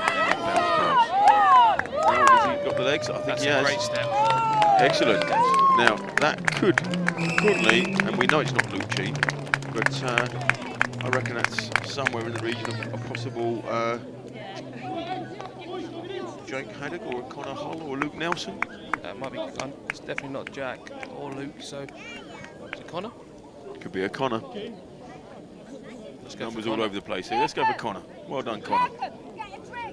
has he got the legs? I think That's he a has. great step. Excellent. Now that could currently, and we know it's not Luke Jean, but I reckon that's somewhere in the region of a possible Jake Haddock or Connor Hull or Luke Nelson. It might be. It's definitely not Jack or Luke. So is it Connor? Could be a Connor. Let's go for Numbers all Connor. over the place here. Let's go for Connor. Well done, Connor.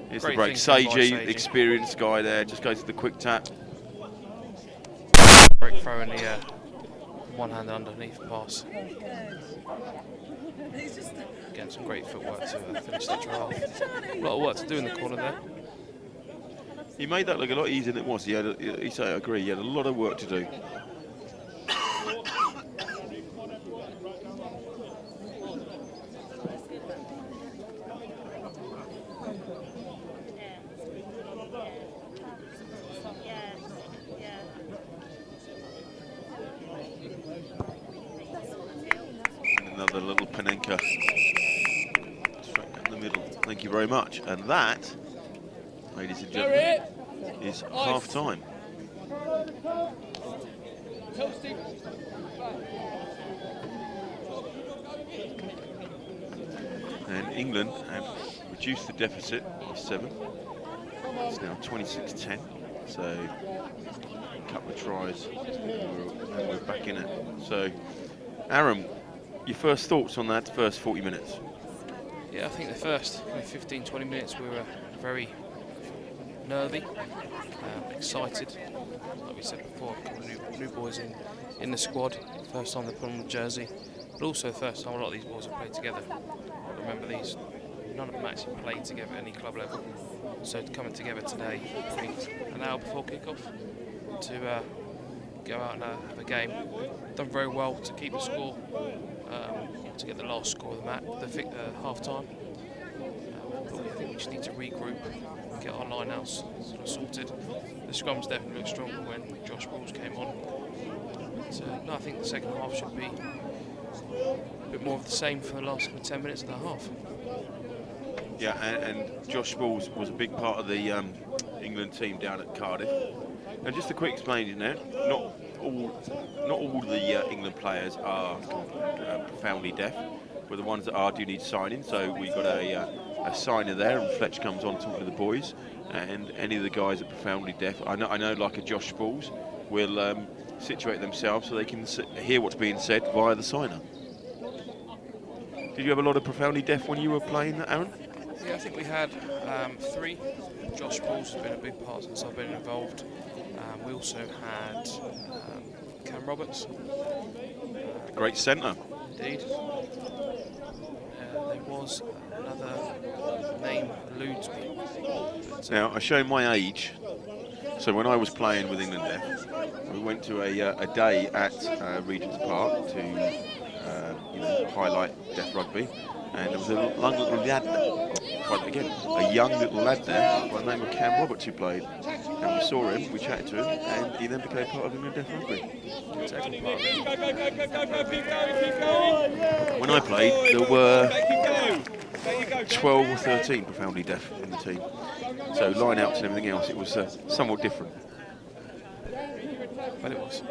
Here's the Great break. thinking by Sagey, Sagey. experienced guy there. Just goes to the quick tap. Break throw in the one-hand underneath pass. Again, some great footwork to finish the trial. A lot of work to do in the corner there. He made that look a lot easier than it was. He had, I agree. He had a lot of work to do. Another little Panenka straight down the middle. Thank you very much. And that, ladies and gentlemen, is half time. And England have reduced the deficit by 7. It's now 26-10. So a couple of tries and we're back in it. So Aaron, your first thoughts on that first 40 minutes? Yeah, I think the first 15-20 minutes we were very nervy, excited. Like we said before, a couple of new boys in the squad. First time they put on the jersey, but also the first time a lot of these boys have played together. Remember, none of them actually played together at any club level. So coming together today, I think an hour before kick-off, to go out and have a game. Done very well to keep the score, to get the last score of the match, the half-time. But I think we just need to regroup, get our line-outs sort of sorted. The scrums definitely looked stronger when Josh Balls came on. But no, I think the second half should be a bit more of the same for the last 10 minutes of the half. Yeah, and Josh Balls was a big part of the England team down at Cardiff. And just a quick explanation there, not all the England players are profoundly deaf, but the ones that are do need signing. So we got a signer there, and Fletch comes on talking to the boys, and any of the guys that are profoundly deaf, I know like a Josh Balls, will situate themselves so they can hear what's being said via the signer. Did you have a lot of profoundly deaf when you were playing, Aaron? Yeah, I think we had 3. Josh Balls has been a big part since I've been involved. We also had Cam Roberts. Great centre. Indeed. There was another name eludes me. But, Now, I show my age. So when I was playing with England Deaf, we went to a day at Regent's Park to highlight deaf rugby, and there was a young little lad there. A young little lad there by the name of Cam Roberts who played, and we saw him, we chatted to him, and he then became part of England Deaf Rugby. When I played, there were 12 or 13 profoundly deaf in the team, so line-outs and everything else, it was somewhat different. But it was.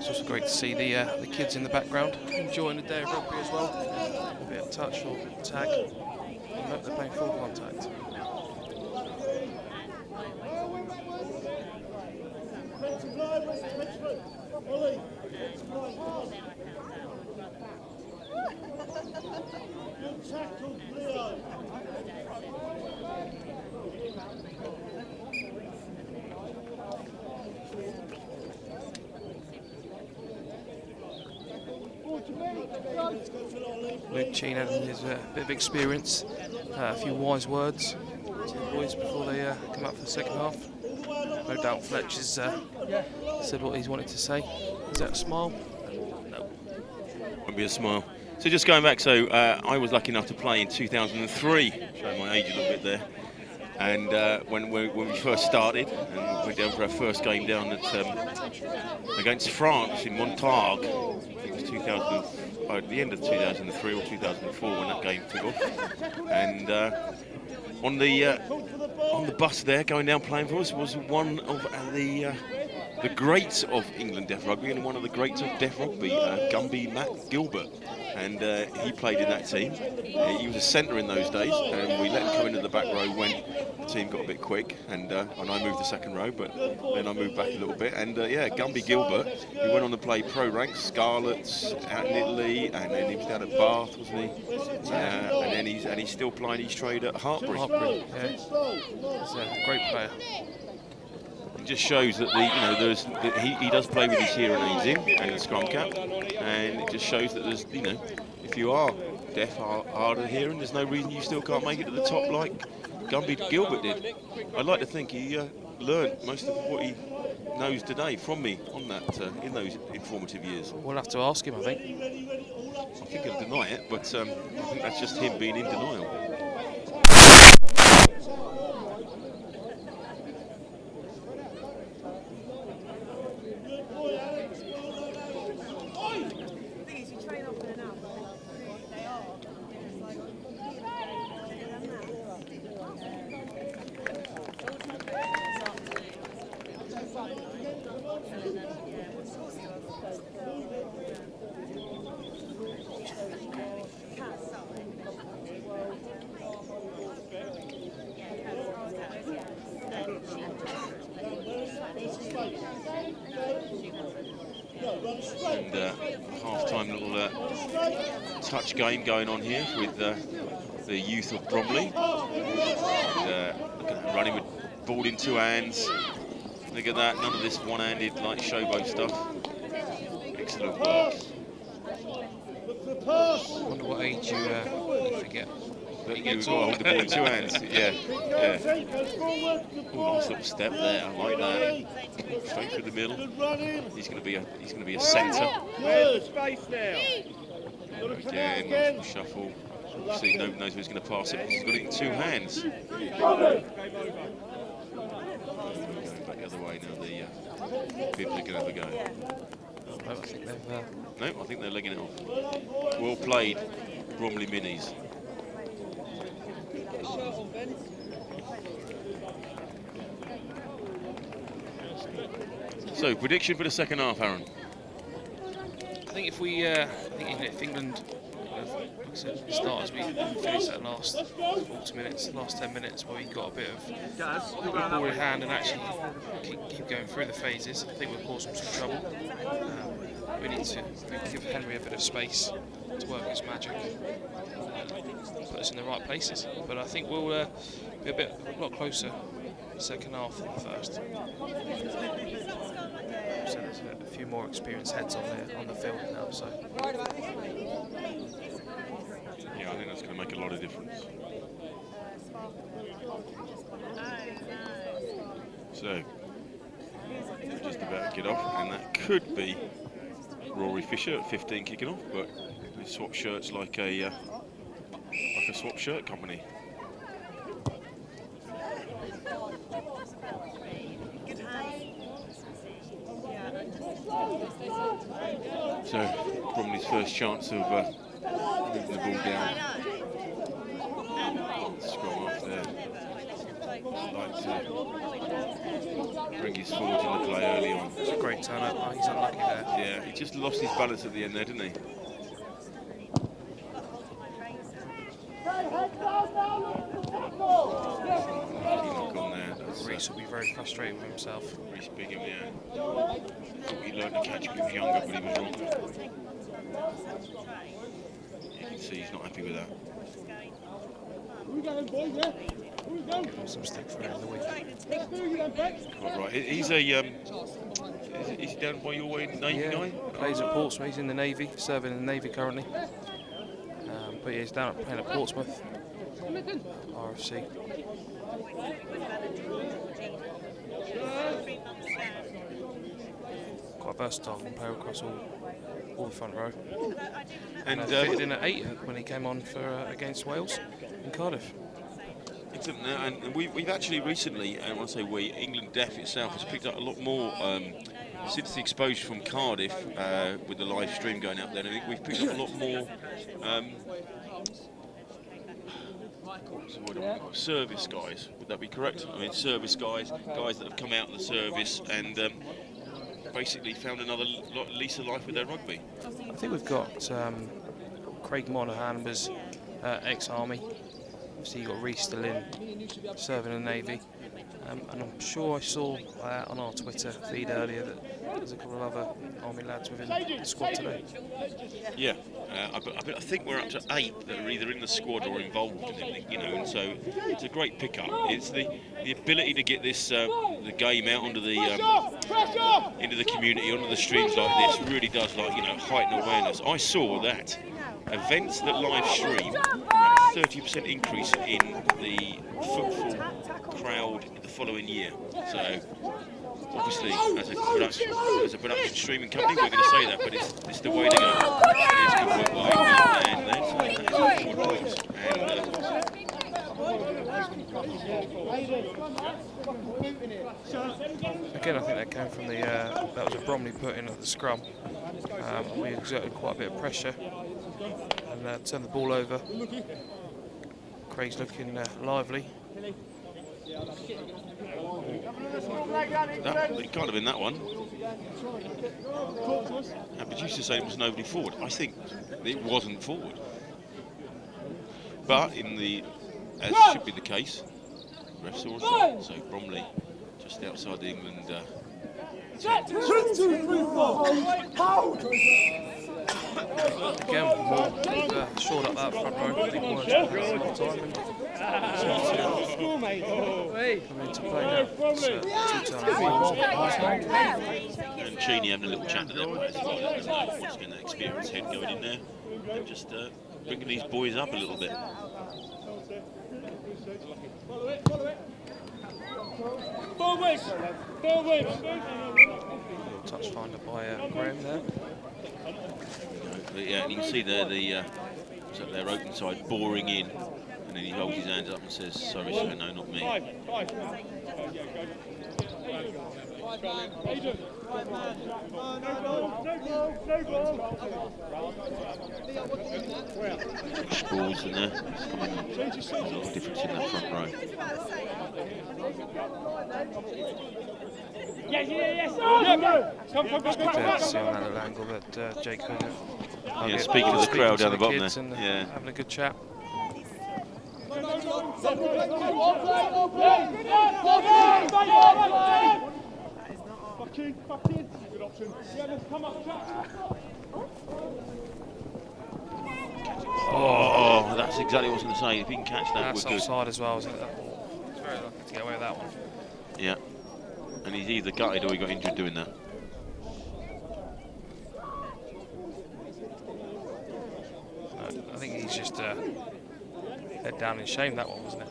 So great to see the kids in the background enjoying the day of rugby as well. A bit of touch or tag. And note they're playing full contact. Luke Cheen had his bit of experience, a few wise words to the boys before they come up for the second half. No doubt Fletch has said what he's wanted to say. Is that a smile? No. Won't be a smile. So just going back, so I was lucky enough to play in 2003, showing my age a little bit there. And when we first started, and went down for our first game down at against France in Montague, I think it was at the end of 2003 or 2004 when that game took off. And on the bus there, going down playing for us, was one of the greats of England deaf rugby and one of the greats of deaf rugby, Gumby Matt Gilbert. And he played in that team. He was a centre in those days, and we let him come into the back row when the team got a bit quick, and I moved the second row, but then I moved back a little bit. And yeah, Gumby Gilbert, he went on to play pro ranks, Scarlets out in Italy, and then he was down at Bath, wasn't he? And then he's still playing his trade at Hartbury. Yeah. He's a great player. It just shows that he does play with his hearing aids in and the scrum cap, and it just shows that there's if you are deaf, hard of hearing, there's no reason you still can't make it to the top like Gumby Gilbert did. I'd like to think he learned most of what he knows today from me on that in those informative years. We'll have to ask him, I think. I think he'll deny it, but I think that's just him being in denial. And half-time little touch game going on here with the youth of Bromley. And, look at that, running with ball in two hands. Look at that, none of this one-handed like showboat stuff. Excellent work. I wonder what age you forget. But you hold the ball in two hands. Yeah. Ooh, nice little step there. I like that. Straight through the middle. He's going to be a centre. Space now. Again, nice shuffle. See, nobody knows who's going to pass it. He's got it in two hands. Going back the other way now. The Bibs are going to have a go. No, I think they've. No, I think they're legging it off. Well played, Bromley Minis. So, prediction for the second half, Aaron? I think if England, like I said, start as we finish that last 40 minutes, last 10 minutes, where we got a bit of ball in hand and actually keep going through the phases, I think we'll cause them some trouble. We need to give Henry a bit of space to work his magic, put us in the right places. But I think we'll be a lot closer the second half than the first. So there's a few more experienced heads on the field now. So yeah, I think that's going to make a lot of difference. So just about to get off, and that could be Rory Fisher at 15 kicking off, but they swap shirts like a swap shirt company. So Bromley's first chance of moving the ball down. Scroll off there. Like bring his forwards into play early on. It's a great turn up. Oh, he's unlucky there. Yeah, he just lost his balance at the end there, didn't he? Knock on there. Reece will be very frustrated with himself. Reece Bigham, yeah. Thought he learned to catch when he was younger, but he was wrong. You can see he's not happy with that. Some stick for him in the week. Quite right. He's a is he down by your way, Navy guy? Plays at Portsmouth. He's in the Navy, serving in the Navy currently. But yeah, he's down playing at Portsmouth. RFC. Quite versatile, can play across all the front row. And fitted in at 8 when he came on for against Wales in Cardiff. Excellent. And we've actually recently, and when I say we, England Deaf itself has picked up a lot more since the exposure from Cardiff with the live stream going out there. I think we've picked up a lot more service guys. Would that be correct? I mean, service guys that have come out of the service and basically found another lease of life with their rugby. I think we've got Craig Monaghan was ex-Army. Obviously you got Reece still in, serving in the Navy. And I'm sure I saw on our Twitter feed earlier that there's a couple of other Army lads within the squad today. Yeah, I think we're up to 8 that are either in the squad or involved in it, you know, and so it's a great pickup. It's the ability to get this the game out onto the into the community, onto the streams like this really does, like, you know, heighten awareness. I saw that events that live stream had a 30% increase in the football crowd the following year. So obviously, as a production streaming company, we're going to say that, but it's the way to go. It's good work by England, and that's forward points. Again, I think that came from the that was a Bromley put in at the scrum. We exerted quite a bit of pressure and turned the ball over. Craig's looking lively. It can't have been that one. Our producer saying it was nobody forward. I think it wasn't forward. But in the, as should be the case, ref saw it. So Bromley just outside the England. Again, more short up that front row. I think we're time coming into play now. And Cheney having a little chat to them players as well. Just getting that experienced head going in there and just bringing these boys up a little bit. Touch finder by Graham there. But yeah, and you can see there their open side boring in, and then he holds his hands up and says, "Sorry, sir, no, not me." Scores in there. There's a lot of difference in that front row. Come see on that little angle that Jake Hood. Yeah, speaking to the crowd down the bottom there. And, yeah, having a good chat. Good option. Come up, oh, that's exactly what I was going to say. If he can catch that, that's we're good. offside as well, isn't it? He's very lucky to get away with that one. Yeah, and he's either gutted or he got injured doing that. I think he's just head down in shame, that one, wasn't it?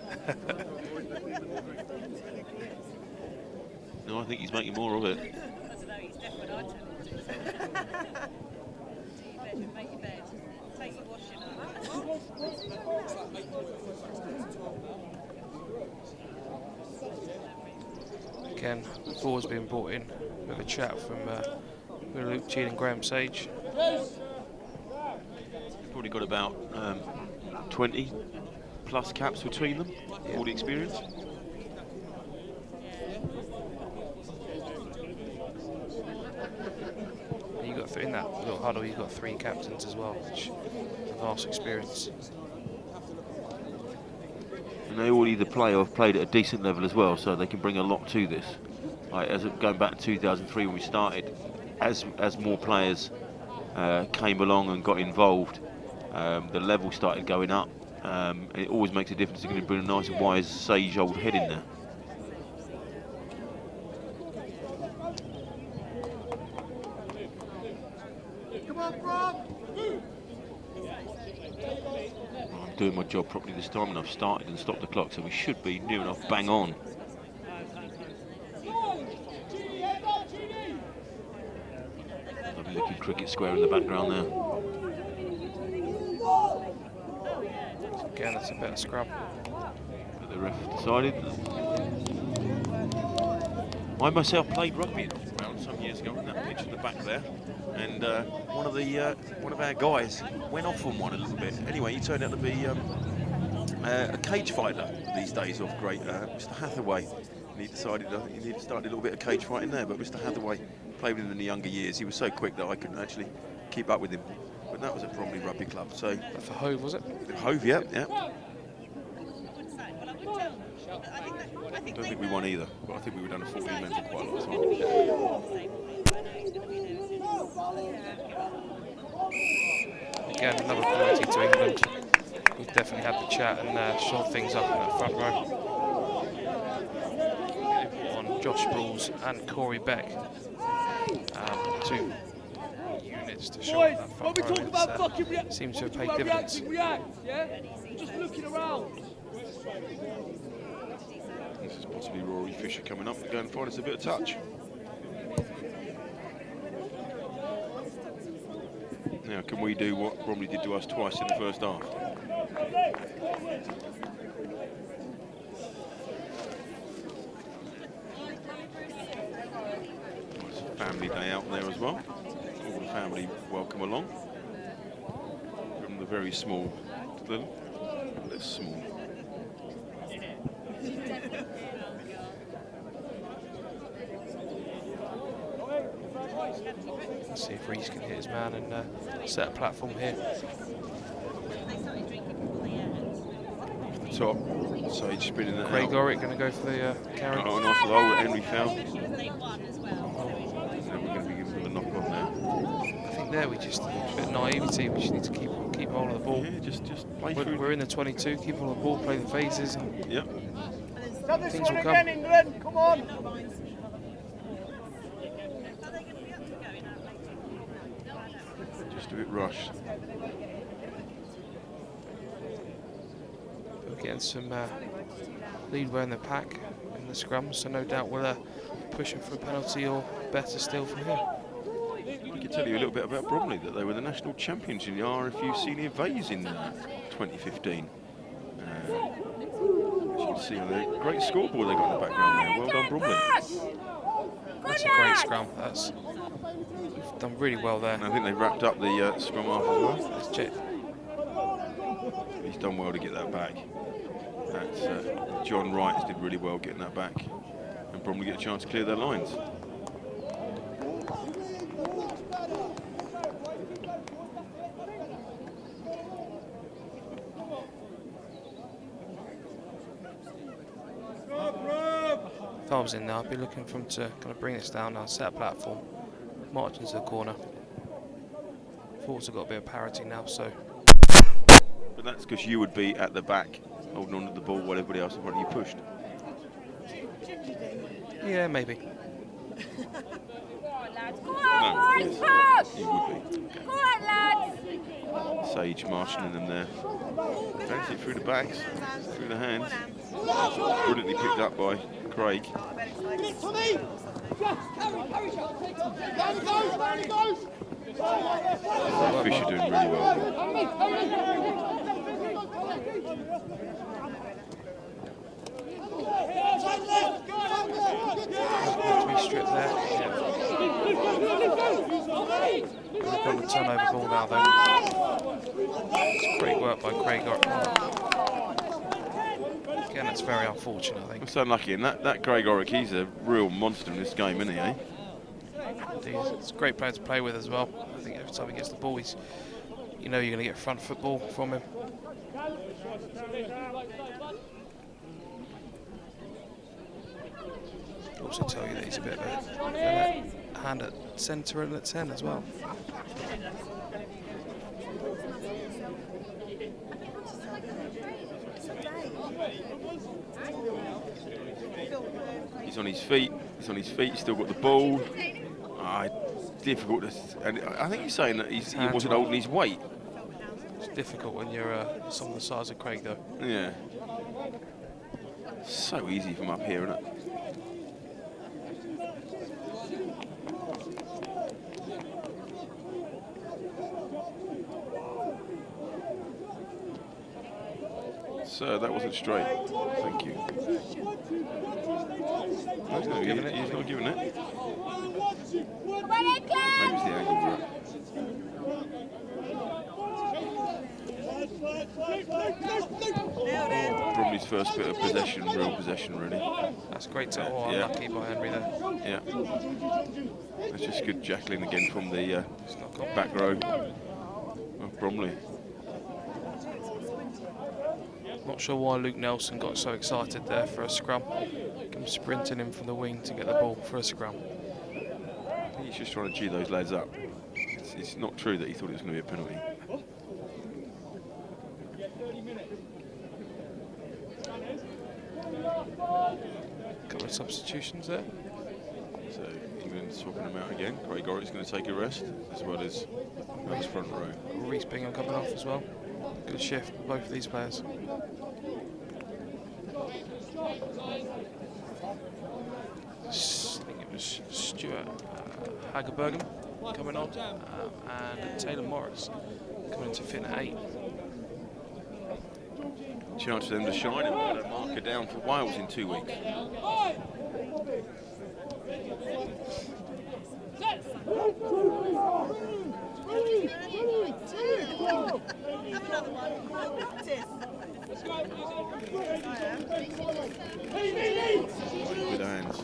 No, I think he's making more of it. Again, forwards being brought in with a chat from Luke Chean and Graham Sage. Probably got about 20 plus caps between them, all the experience. little huddle, you've got 3 captains as well, which have vast experience. And they all either play or have played at a decent level as well, so they can bring a lot to this. Like, going back to 2003 when we started, as more players came along and got involved, the level started going up. It always makes a difference. You're going to bring a nice, wise, sage old head in there. Come on, Brom! I'm doing my job properly this time, and I've started and stopped the clock, so we should be near enough bang on. Lovely looking cricket square in the background there. Again, that's a better scrub. But the ref decided. I myself played rugby around some years ago on that pitch at the back there, and one of our guys went off on one a little bit. Anyway, he turned out to be a cage fighter these days off great Mr. Hathaway. And he decided he needed to start a little bit of cage fighting there, but Mr. Hathaway played with him in the younger years. He was so quick that I couldn't actually keep up with him. But that was at Bromley Rugby Club. So For Hove, was it? Hove, yeah. I don't think we won either, but I think we were done a 14 men for quite a lot of time. Again, another penalty to England. We've definitely had the chat and shot things up in that front row. On Josh Sprules and Corey Beck. 2 units to show that front row. Seems to have paid dividends. React, yeah? Just looking around. This is possibly Rory Fisher coming up to go and find us a bit of touch. Now, can we do what Bromley did to us twice in the first half? It's a family day out there as well. All the family welcome along. From the very small to the less small. Let's see if Reese can hit his man and set a platform here. Off the top, Sage spinning that Craig out. Orrick going to go for the carry. Oh, an awful hole with Henry foul. They won as well. Then we're going to be giving them a knock on there. I think there we just, a bit of naivety, we just need to keep hold of the ball. Yeah, just play through. We're in the 22, keep hold of the ball, play the phases, and Yep. Have this Things one will come. again, England. Come on. Just a bit rushed. we're getting some lead way in the pack in the scrum, so no doubt we'll push them for a penalty or better still from here. I can tell you a little bit about Bromley, that they were the national champions in the RFU senior Vase in 2015. As you can see on the great scoreboard they got in the background there. Well done, Bromley. That's a great scrum. That's done really well there. And I think they wrapped up the scrum half as well. Let's check. He's done well to get that back. That's John Wright did really well getting that back, and Bromley get a chance to clear their lines. If I was in there, I'd be looking for him to kind of bring this down now, set a platform, march into the corner. Forwards have got a bit of parity now, so. But that's because you would be at the back, holding on to the ball while everybody else in front of you pushed. Yeah, maybe. No, yes, you would be. Go on, lads. Sage marshalling them there. Fancy it through the backs, through the hands. Brilliantly picked up by Craig. Fisher doing really well. To be stripped there. We've got the turnover ball now, though. It's great work by Craig. Again, that's very unfortunate, I think. I'm so unlucky, and that Craig Orrick, he's a real monster in this game, isn't he, eh? It's a great player to play with as well. I think every time he gets the ball, you know you're going to get front football from him. Also tell you that he's a bit of a hand at centre and at 10 as well. He's on his feet. He's on his feet. He's still got the ball. Difficult to. And I think he's saying that he wasn't holding his weight. It's difficult when you're someone the size of Craig, though. Yeah. So easy from up here, isn't it? Sir, that wasn't straight. Thank you. No, he's not giving it. He's not giving it. Maybe it's the angle for it. Bromley's first bit of possession, real possession, really. That's great to unlucky by Henry there. Yeah. That's just good jackling again from the back row of Bromley. Not sure why Luke Nelson got so excited there for a scrum. Come sprinting in from the wing to get the ball for a scrum. He's just trying to G those lads up. It's not true that he thought it was going to be a penalty. Couple of substitutions there. So England's swapping them out again. Craig Orrick's going to take a rest, as well as his front row. Reece Bingham coming off as well. Good shift for both of these players. I think it was Stuart Hagerbergen coming on, and Taylor Morris coming into fit at 8. Chance for them to shine and put a marker down for Wales in 2 weeks. With hands.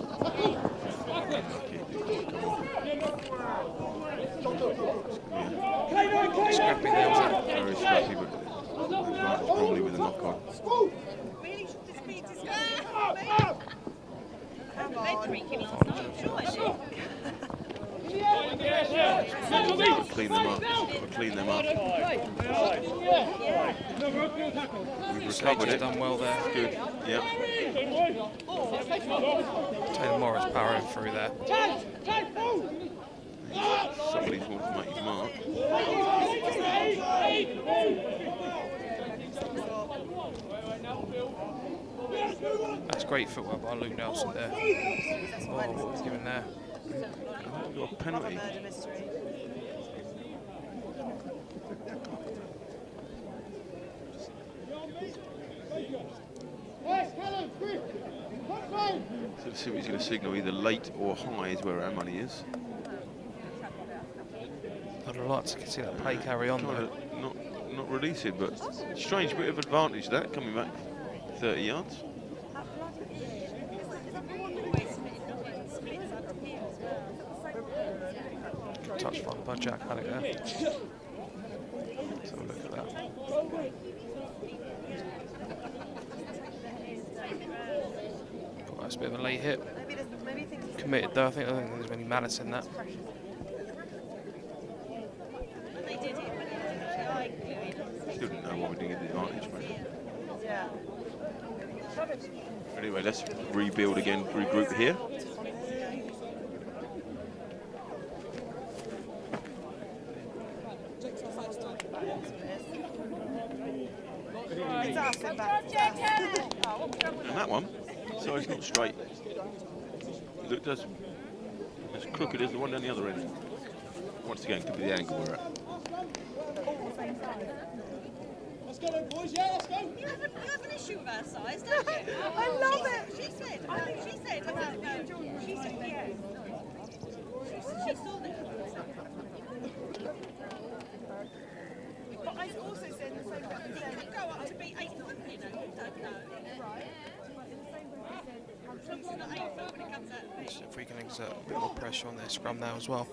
Scrappy there, was it? Very scrappy, but advantage probably with a knock on. Clean them up. Clean them up. We've recovered it. Done well there. Good. Yep. Taylor Morris powering through there. Somebody's wanting to make his mark. That's great footwork by Luke Nelson there. Oh, what was given there? Oh, got a penalty. So let's see what he's going to signal. Either late or high is where our money is. I'd like to see that play carry on though. Not releasing, but strange bit of advantage that coming back 30 yards. Good touch fun by Jack Haddock there. Let's have a look at that. Oh, that's a bit of a late hit. Committed though. I don't think there's any malice in that. Still didn't know why we didn't get the advantage, mate. Anyway, let's rebuild again, regroup here. And that one, so it's not straight. It looked as crooked as the one down the other end. Once again, could be the angle we're at. Let's go then, boys, yeah, let's go. You have an issue with our size, don't you? I love it. She said about she said yeah. She saw that. But I also said the same thing. It could go up to be 8 foot, you know, you don't know. Right. But in the same way I said, It's not 8 foot when it comes out of the pitch. if we can exert a bit more pressure on their scrum now as well.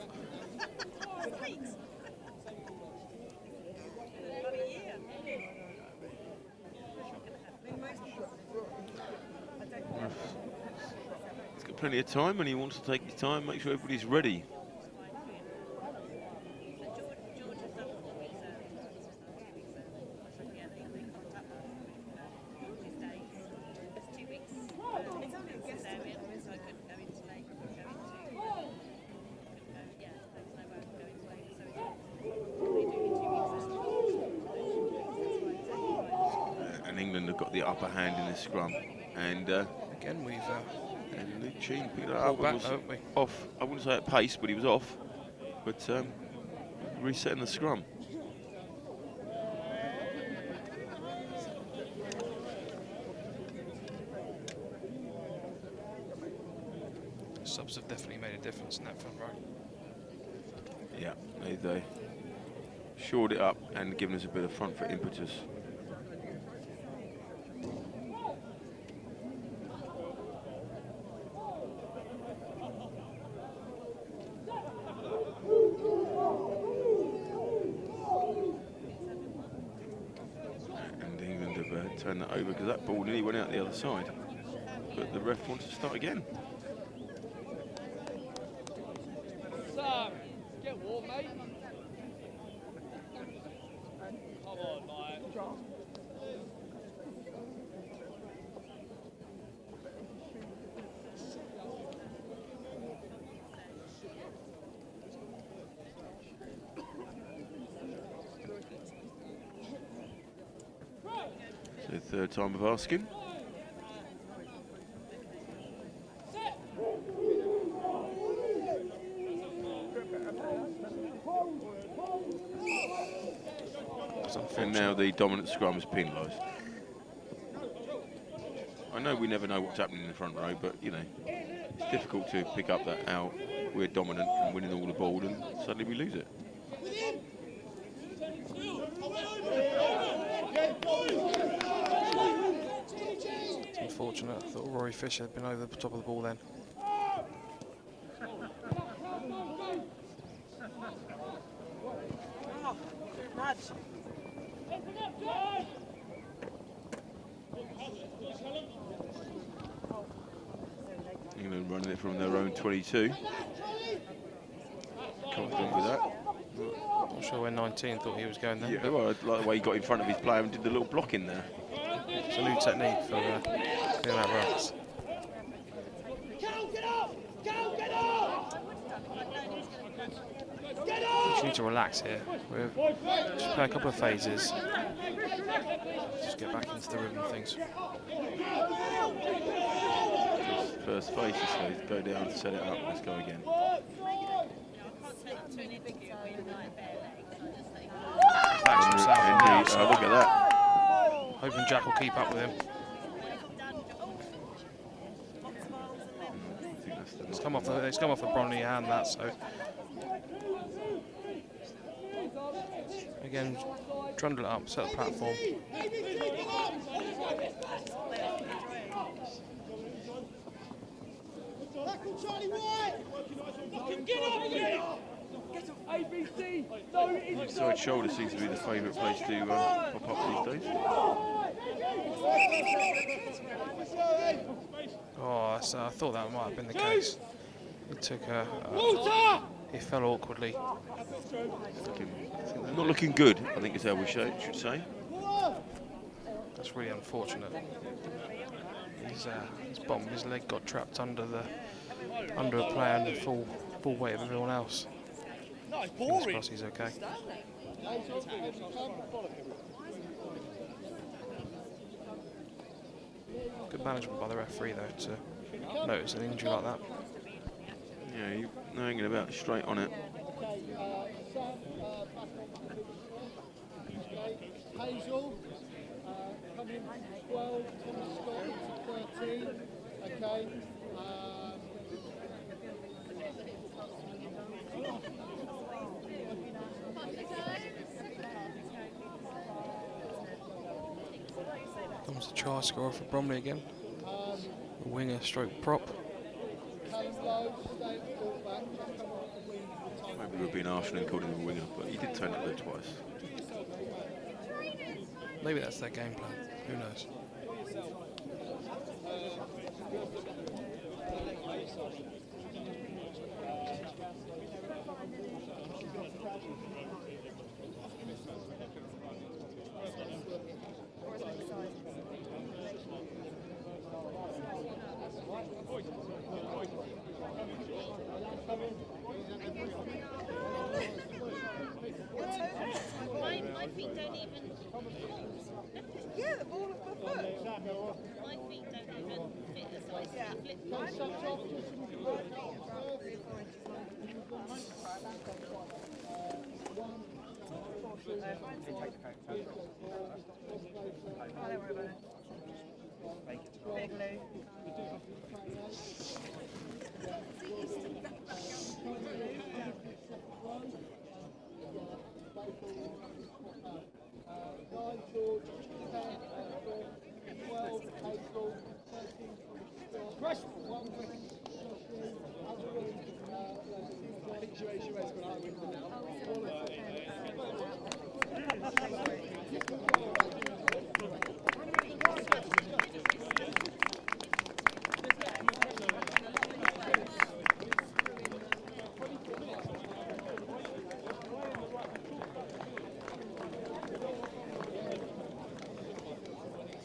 He's got plenty of time and he wants to take his time, make sure everybody's ready. And England have got the upper hand in this scrum. And Again, we've and Luke Sheen picked it up. back, Was haven't we? off. I wouldn't say at pace, but he was off. But resetting the scrum. Subs have definitely made a difference in that front row. Yeah, they shored it up and given us a bit of front foot impetus. And England have turned that over because that ball nearly went out the other side. But the ref wants to start again. Sam, get warm, mate. Come on, mate. So third time of asking. And now the dominant scrum is penalised. I know we never know what's happening in the front row, but you know, it's difficult to pick up that how we're dominant and winning all the ball and suddenly we lose it. It's unfortunate. I thought Rory Fisher had been over the top of the ball then. England running it from their own 22. Confident with that. Not sure where 19 thought he was going there. Yeah, well, I like the way he got in front of his player and did the little block in there. It's a new technique for doing that runs. We just need to relax here. We've just play a couple of phases. Just get back into the rhythm of things. First phase, he says, go down, set it up, let's go again. Backs himself in now, so Look at that. hoping Jack will keep up with him. It's come off the Bromley hand, that, so. Again, trundle it up, set the platform. Inside shoulder seems to be the favourite place to pop up these days. Oh, I thought that might have been the case. He took he fell awkwardly. Not looking good, I think is how we should say. That's really unfortunate. His bottom of his leg got trapped under a player and the full weight of everyone else. Fingers crossed he's okay. Good management by the referee though to notice an injury like that. Yeah, he's hanging about straight on it. Hazel, coming 12, Thomas Scott to 13. Okay. Comes the try scorer for Bromley again. The winger stroke prop. Calendar, Maybe we were being harsh and called him a winger, but he did turn up there twice. Maybe that's their game plan. Who knows? My feet don't even Yeah, the ball of my foot. my feet don't even fit the size Yeah. of the flip. Oh, don't worry about it. Big Lou.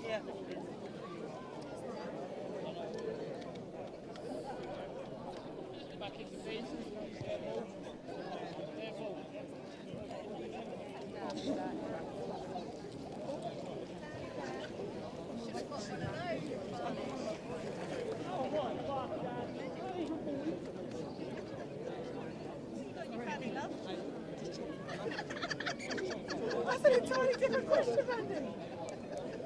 Yeah. That's an entirely different question, Andy.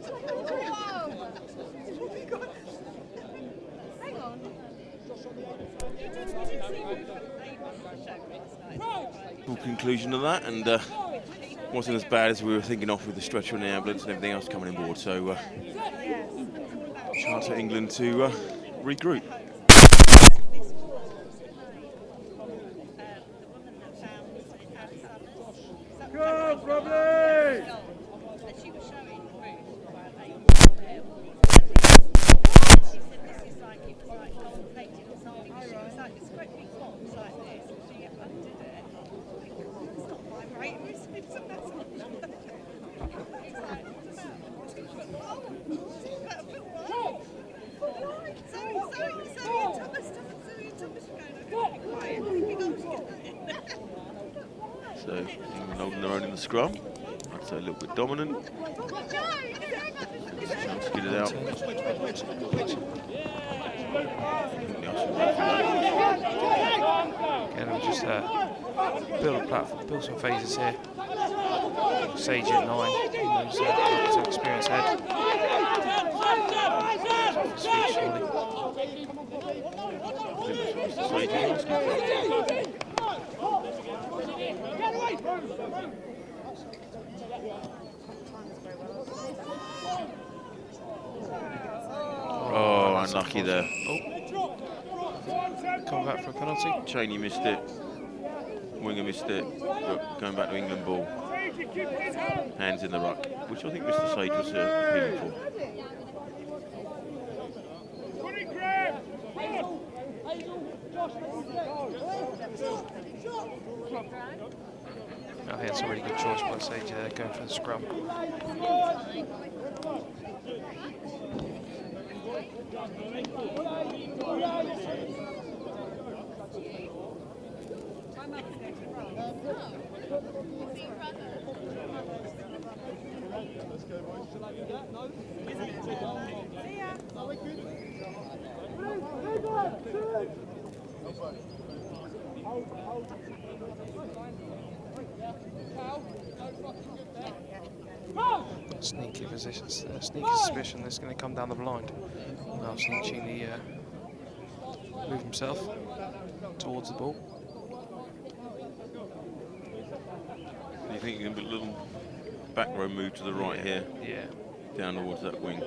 Wow. What have you got? Hang on. You did see Full conclusion of that, and wasn't as bad as we were thinking off with the stretcher and the ambulance and everything else coming on board. So, chance for England to regroup. Go, Bromley! And she was showing Ruth about she said this is like, it was like gold plated or something. She was like, it's quite big box like this. And she undid it. It's not vibrating, it's a mess. It's like, what's about? Oh, but a bit wide. Zoe and Thomas are going, okay, be quiet. Thinking, oh, she got that. So England holding their own in the scrum. I'd say a little bit dominant. Chance to get it out. Again, we'll just build a platform, build some phases here. Sage at 9, England's an experienced head. Speed, surely. Oh, unlucky there. Come back for a penalty. Cheney missed it. Winger missed it. But going back to England ball. Hands in the ruck, which I think Mr. Sage was appealing for. I think it's a really good choice by Sage there, going for the scrum. Sneaky position, sneaky suspicion that's going to come down the blind. Now seeing Cheney move himself towards the ball. Do you think you can put a little back row move to the right here? Yeah. Down towards that wing.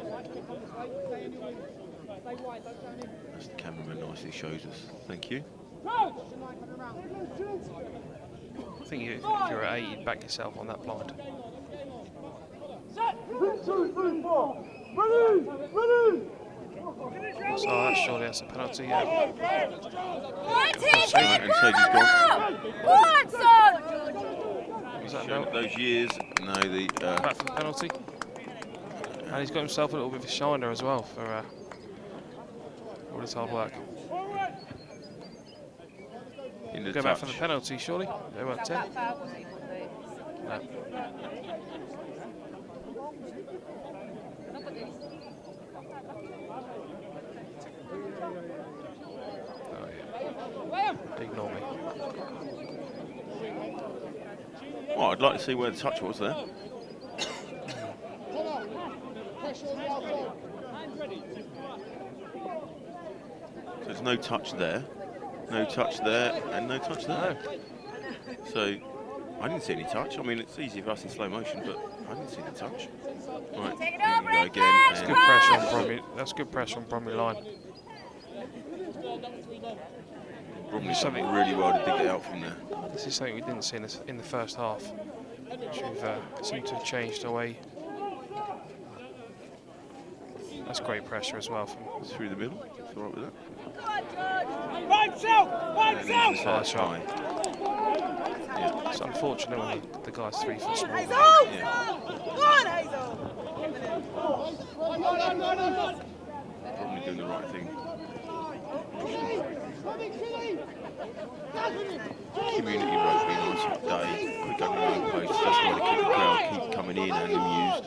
As the cameraman nicely shows us. Thank you. I think if you're at 8, you'd back yourself on that blind. 2, 3, 4. Ready! So that's a penalty, yeah. And Sadie's gone. Was that Showing no? those years. No, the Back for the penalty. And he's got himself a little bit of a shiner as well for all his hard work. in the Go touch. back for the penalty, surely? They weren't 10. That foul was equal, No. Oh, yeah. Ignore me. Well, I'd like to see where the touch was there. So there's no touch there, no touch there, and no touch there. So I didn't see any touch. I mean, it's easy for us in slow motion, but I didn't see the touch. Right, here we go again. That's good pressure on Bromley. That's good pressure on Bromley line. Bromley's done really well to dig it out from there. This is something we didn't see in the first half, which we've seemed to have changed away. That's great pressure as well from Through the middle. It's all right with that. Right out! And into Nice shot. line. Yeah, it's unfortunate when the guy's 3 foot small. Hazel! Yeah. Go on, Hazel! Bromley doing the right thing. Community rugby, nice day. Quick opening post. That's why the crowd keep coming in and amused.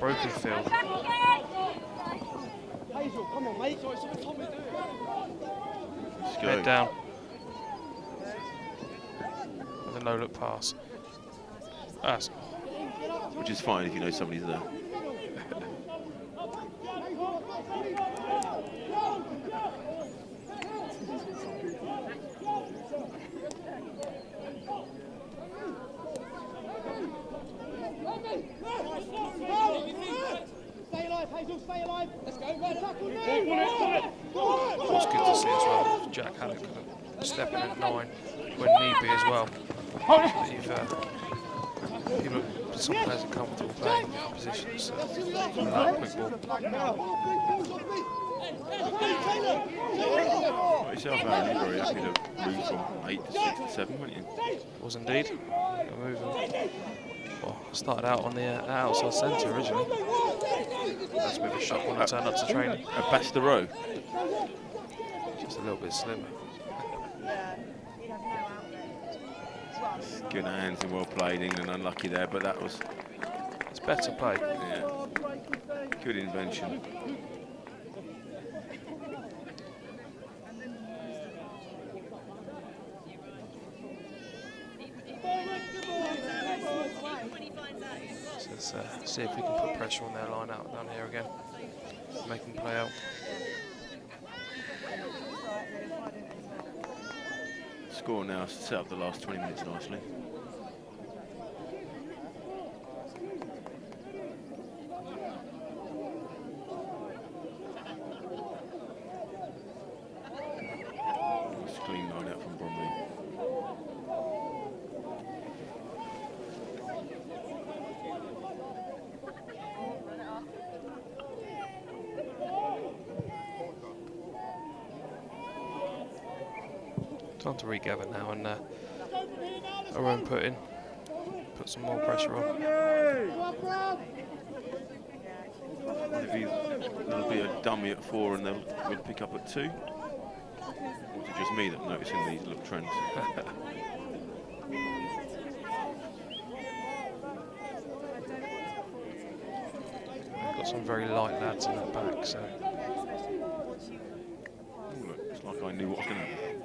Broken field. Hazel, come on, mate. Let's go. Head down. With a no-look pass. Which is fine if you know somebody's there. Stay alive, Hazel, stay alive. Let's go, It's good to see as well. Jack Haddock stepping at 9 when need be as well. Some players are comfortable playing in different positions. Quick ball. Yourself, Aaron, you're very happy to move from 8 to 6 to 7, weren't you? Was indeed. Well, I started out on the outside centre originally. That's a bit of a shock when I turned up to training. At Basta Row. Just a little bit slimmer. Yeah, he'd have no outlet. Good hands and well played. England unlucky there, but that was It's better play. yeah, good invention. So let's see if we can put pressure on their line out down here again. Make them play out. Score now set up the last 20 minutes nicely. Nice clean line out from Bromley. Time to regather now and our own put some more pressure on. There'll be a dummy at 4 and we'll pick up at 2. Or is it just me that noticing these little trends? We've got some very light lads in that back, so Oh, look, it's like I knew what was going to happen.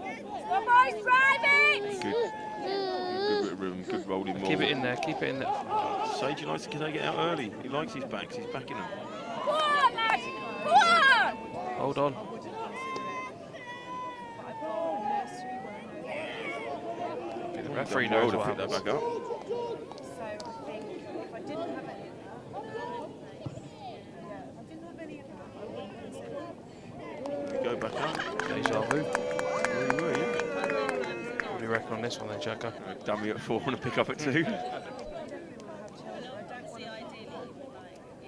Boys, drive it! Good bit of rhythm, good rolling ball. keep it in there, keep it in there. Sage likes to take it out early. He likes his backs, he's backing them. Go on, lads! Go on! Hold on. Okay, the referee knows what pick that happens. back up. So I think if I didn't have any of that, back up. Deja vu. There we were, yeah. What do you reckon on this one then, Jacko? Dummy at 4 and a pick up at 2.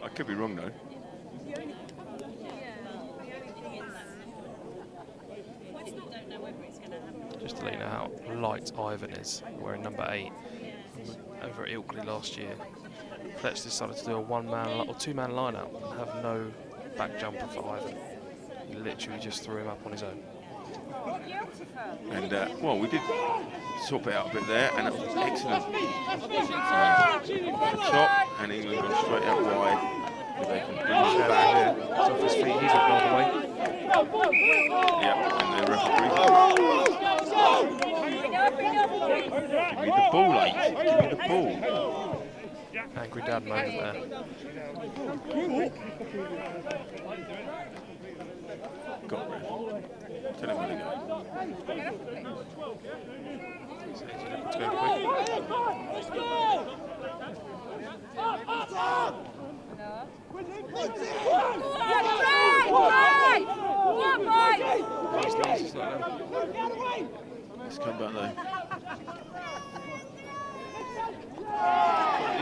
I could be wrong though. Just to let you know how light Ivan is, wearing number 8 over at Ilkley last year. Fletch decided to do a one-man or two-man line-up and have no back jumper for Ivan. He literally just threw him up on his own. And well, we did swap it out a bit there, and it was excellent. Top, and England gone straight out wide. If they can bring him back here. He's off his feet, he's up all the way. Yeah, and the referee. Give me the ball, Lee. Give me the ball. Angry dad moment there. Got ref. Tell him where to go. So he's looking to go Let's come back though.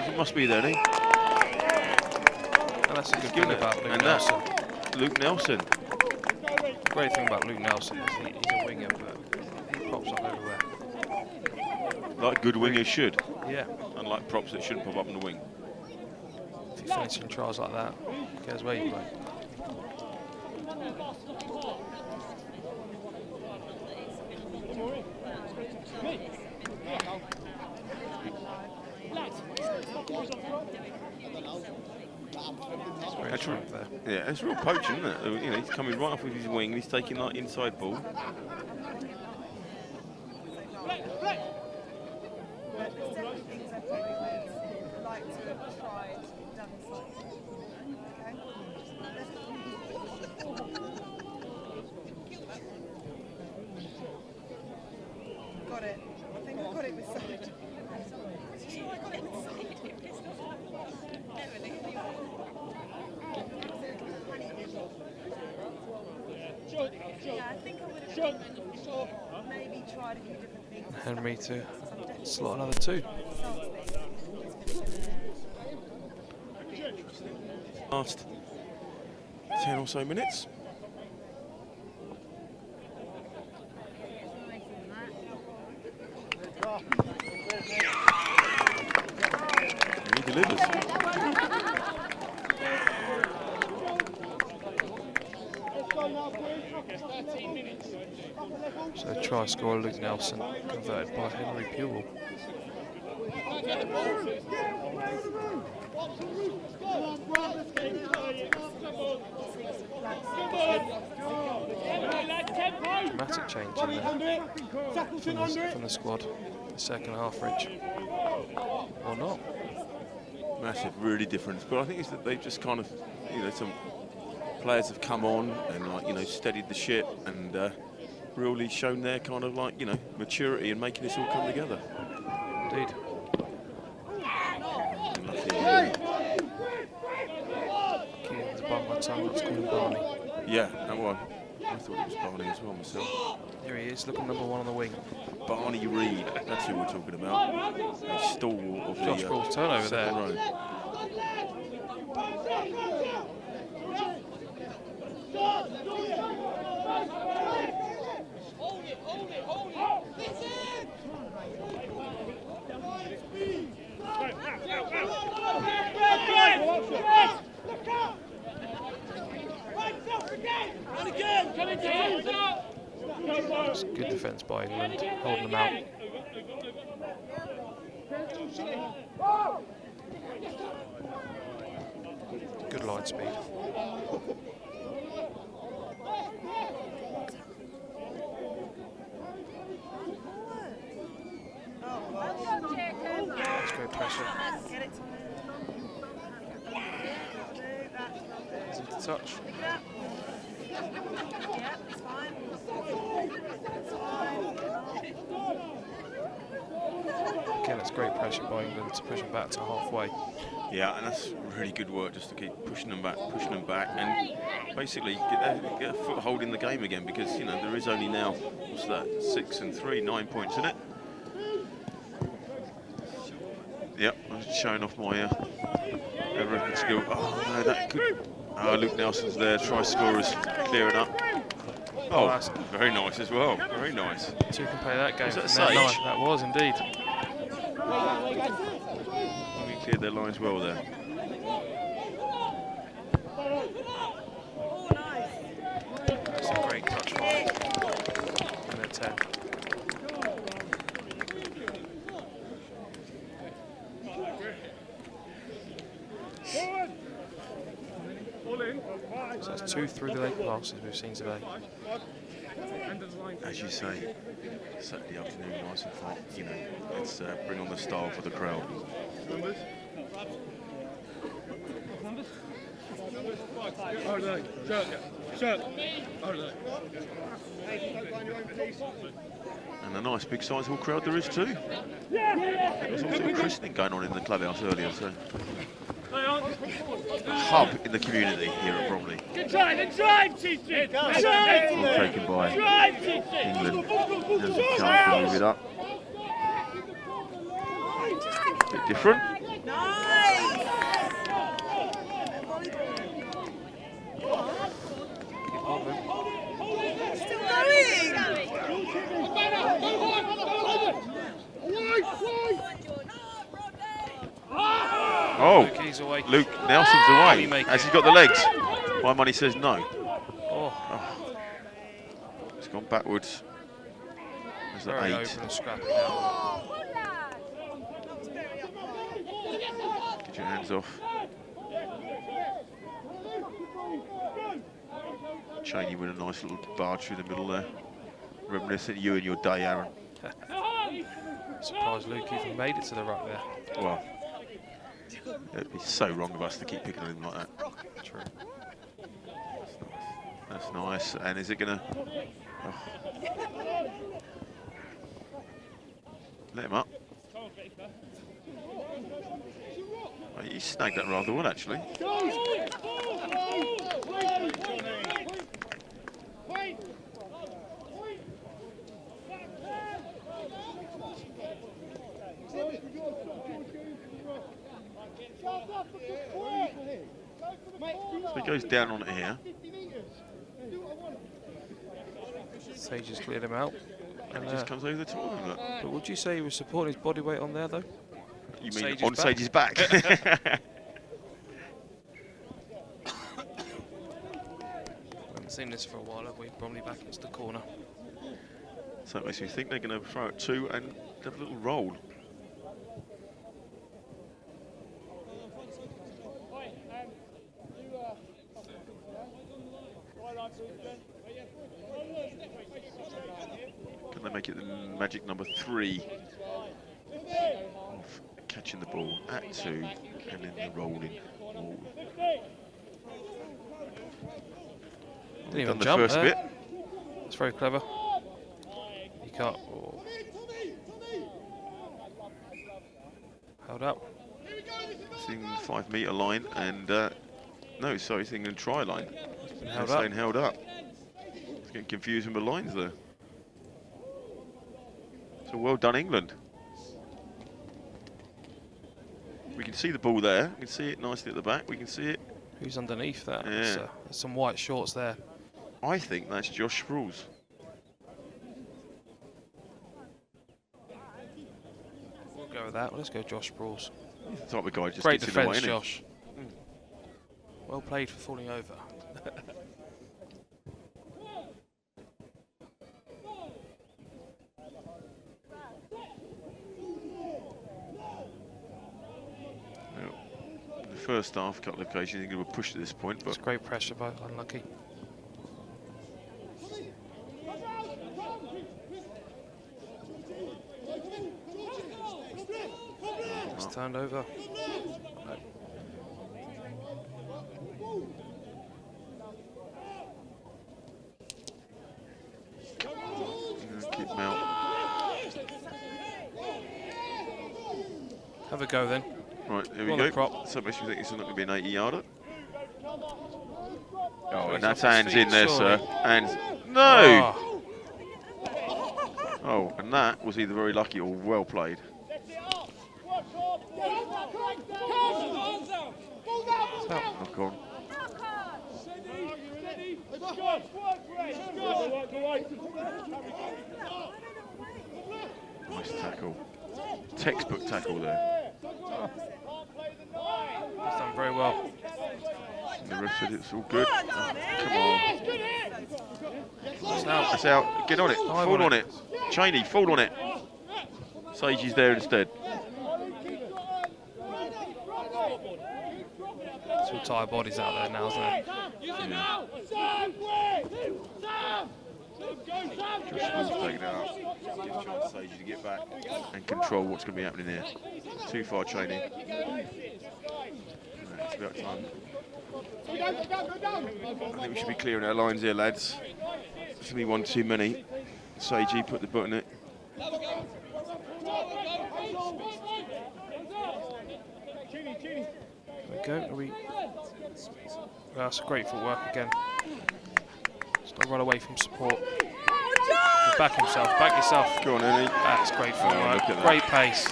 It must be there, eh? And that's a good thing about Luke And Nelson. that's Luke Nelson. The great thing about Luke Nelson is he's a winger, but he pops up everywhere. Like good wingers should. Yeah. Unlike props that shouldn't pop up on the wing. If you're finishing trials like that, who cares where you play? That's real, yeah, it's real poaching, isn't it? You know, he's coming right off with his wing and he's taking like inside ball. Got it. I think I got it with side. Yeah, I think I would have maybe tried a few different things. Henry to slot another 2. Last 10 or so minutes. And he delivers. So try scorer Luke Nelson converted by Henry Pewell. Dramatic change in there from the squad. The second half, Rich. Or not. Massive, really different. But I think it's that they've just kind of, you know, some players have come on and like, you know, steadied the ship and really shown their kind of like, you know, maturity and making this all come together. Indeed. Keeling to bite my tongue, let's call him Barney. Yeah, that one. I thought it was Barney as well myself. Here he is, looking number 1 on the wing. Barney Reid, that's who we're talking about. A stalwart of Josh the Ball's turnover there. second row. It's good defence by England, holding them out. Good line speed. That's great pressure. Get it. Easy to touch. Yeah, it's fine. It's fine. Again, it's great pressure by England to push them back to halfway. Yeah, and that's really good work just to keep pushing them back, and basically get a foothold in the game again, because you know there is only now, what's that, 6 and 3, 9 points in it. Yep, I'm just showing off my everything skill. Oh no, that could. Oh, Luke Nelson's there. Try scorers clearing up. Oh, that's very nice as well. Very nice. Two can play that game. Was that from Sage? night. That was indeed. We cleared their lines well there. That's a great touch find. And a 10. So that's 2 through the leg passes we've seen today. As you say, Saturday afternoon, nice and hot. You know, let's bring on the style for the crowd. Numbers? Oh, no. Shirt. Oh, no. And a nice big sizable crowd there is too. There was also a christening going on in the clubhouse earlier, so a hub in the community here at Bromley. Good drive, TJ! All taken by England. There's a chance to move it up. Bit different. Nice! Still going! Oh, He's away. Luke Nelson's away. Can he make Has it? he got the legs? My money says no. Oh, It's gone backwards. There's very the 8. open and scrappy now. Get your hands off. Cheney with a nice little barge through the middle there. Reminiscent of you and your day, Aaron. Surprised Luke even made it to the ruck there. Well, it'd be so wrong of us to keep picking on him like that. True. That's nice. And is it going to... Oh. Let him up. Oh, he snagged that rather well, actually. So he goes down on it here. Sage has cleared him out. And he just comes over the top of him, look. But would you say he was supporting his body weight on there, though? You mean Sage's on back? Sage's back? Haven't seen this for a while, have we? Bromley back into the corner. So it makes me think they're going to throw it 2 and have a little roll. Can they make it the magic number 3 of catching the ball at 2 and then the rolling ball? Didn't even Done the jump first there. bit. That's very clever. He can't. Oh. Held up. It's in 5 metre line and no, sorry, it's in try line. Been held They're up. saying held up. It's getting confusing with lines there. So well done, England. We can see the ball there. We can see it nicely at the back. We can see it. Who's underneath that? Yeah. There's some white shorts there. I think that's Josh Sproul's. We'll go with that. Well, let's go Josh Sproul's. He's the type of guy who just Great gets in the way, defence, innit? Josh. Well played for falling over. In the first half, a couple of occasions, he would push at this point, but It's great pressure, but unlucky. It's turned over. No. keep him out. Have a go then. Right, here Go we on the go. prop. Some makes me think it's not going to be an 80-yarder. Oh, and He's that's off his hands feet, in there, surely. sir. Hands. No! Oh, Oh, and that was either very lucky or well played. Knock on. Nice tackle. Textbook tackle there. he's done very well. And the ref said it's all good. Oh, come on. It's out. That's out. Get on it. Dive Fall on on it. it. Cheney, fall on it. Sagey's there instead. It's all tired bodies out there now, isn't it? Yeah. Josh Smith's taken it out. Give a chance to Sagey to get back and control what's going to be happening here. Too far, Cheney. It's about time. I think we should be clearing our lines here, lads. It's going to be one too many. Sagey put the butt in it. There we go. That's great footwork again. Just not run away from support. Back himself, back yourself. Go on, Ernie. That's great footwork. look at that. Great pace.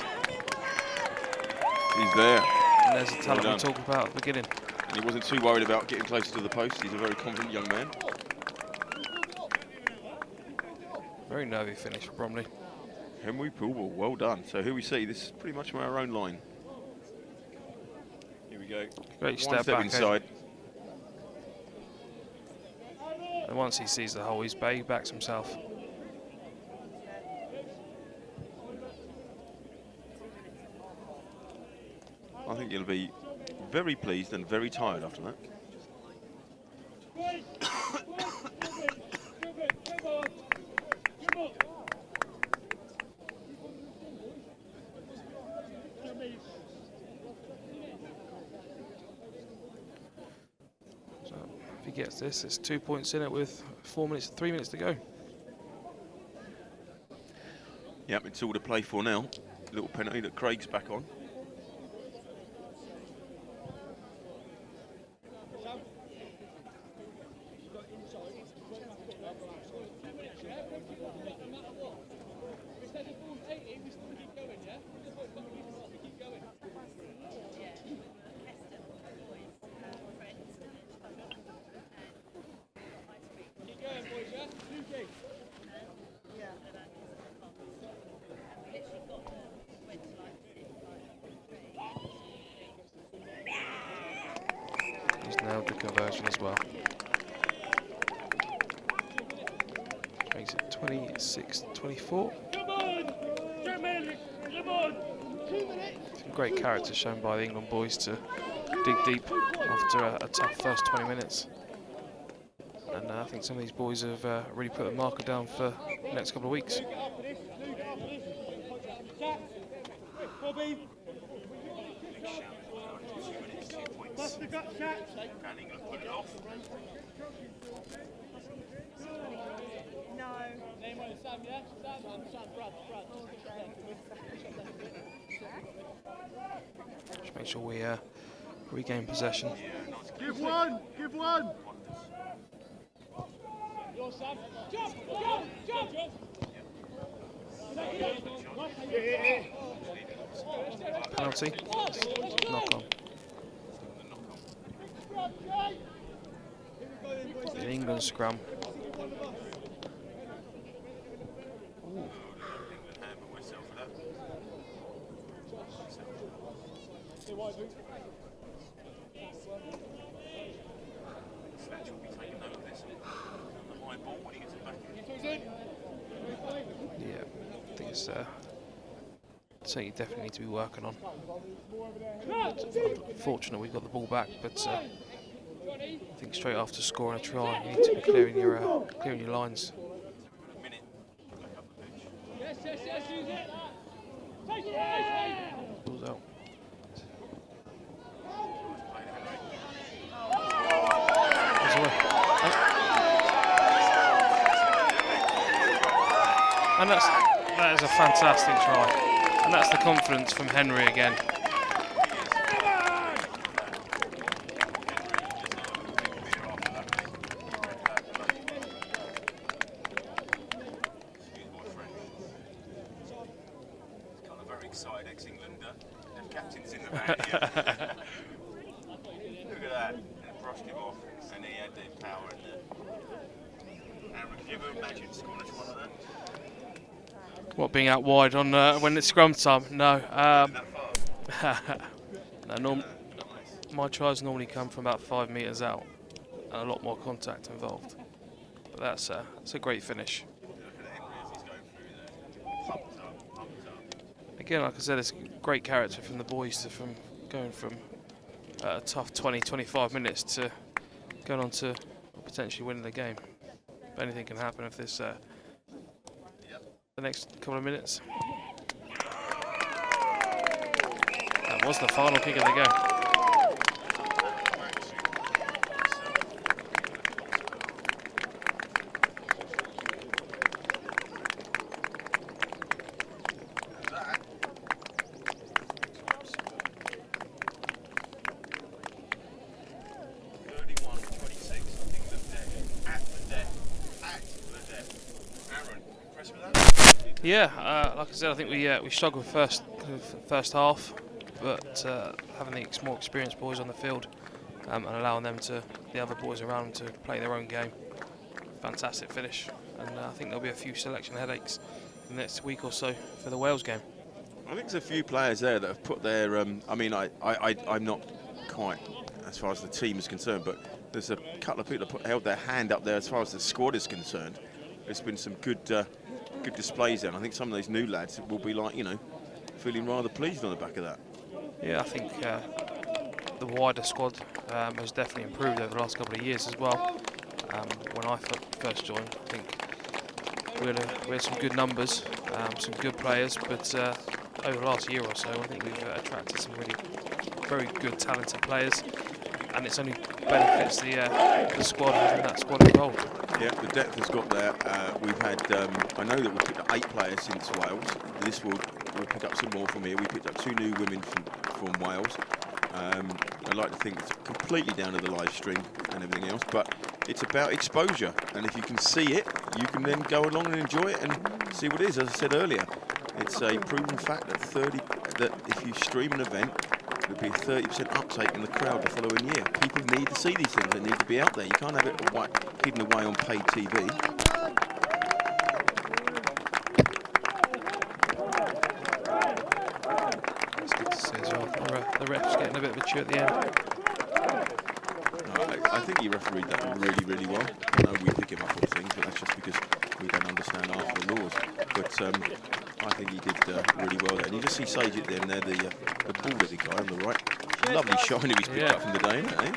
He's there. And there's the talent we done. talked about at the beginning. And he wasn't too worried about getting closer to the post. He's a very confident young man. Very nervy finish for Bromley. Henry Poole, well done. So here we see, this is pretty much from our own line. Here we go. Great One step step back. inside. And once he sees the hole, he backs himself. I think he'll be very pleased and very tired after that. So if he gets this, it's 2 points in it with 3 minutes to go. Yep, it's all to play for now. Little penalty that Craig's back on. He's nailed the conversion as well. Makes it 26-24. Some great character shown by the England boys to dig deep after a tough first 20 minutes. And I think some of these boys have really put a marker down for the next couple of weeks. Just make sure we regain possession. Give one! Give one! Penalty. Knock on. The England scrum. Yeah, I think it's something you definitely need to be working on. Fortunate we got the ball back, but I think straight after scoring a try, you need to be clearing your lines. Ball's out. That's away. And that is a fantastic try. And that's the confidence from Henry again. Excited ex-England captains in the van here. Look at that. It brushed him off and he had the power in there. Aaron, can you ever imagine scoring one of that? What, being out wide on when it's scrum time? No. No, my tries normally come from about 5 metres out and a lot more contact involved. But that's a great finish. Again, like I said, it's great character from the boys from going from a tough 20-25 minutes to going on to potentially winning the game. But anything can happen if this the next couple of minutes. That was the final kick of the game. Yeah, like I said, I think we struggled first half, but having the more experienced boys on the field and allowing the other boys around them to play their own game, fantastic finish. And I think there'll be a few selection headaches in the next week or so for the Wales game. I think there's a few players there that have put their. I mean, I'm not quite as far as the team is concerned, but there's a couple of people that held their hand up there as far as the squad is concerned. There's been some good displays there, and I think some of those new lads will be like, feeling rather pleased on the back of that. Yeah, I think the wider squad has definitely improved over the last couple of years as well. When I first joined, I think we had some good numbers, some good players, but over the last year or so, I think we've attracted some really very good, talented players, and it's only benefits the squad having that squad involved. Yeah, the depth has got there. We've had, I know that we've picked up 8 players since Wales. We'll pick up some more from here. We picked up 2 new women from Wales. I'd like to think it's completely down to the live stream and everything else, but it's about exposure. And if you can see it, you can then go along and enjoy it and see what it is. As I said earlier, it's a proven fact that if you stream an event, there'll be a 30% uptake in the crowd the following year. People need to see these things. They need to be out there. You can't have it hidden away on paid TV. It's good to see as well. The ref's getting a bit of a chew at the end. I think he refereed that really, really well. I know we pick him up on things, but that's just because we don't understand half the laws. But I think he did really well there. And you just see Sage at the end there, the ball-headed guy on the right. Lovely shiner he's picked up from the day, isn't it?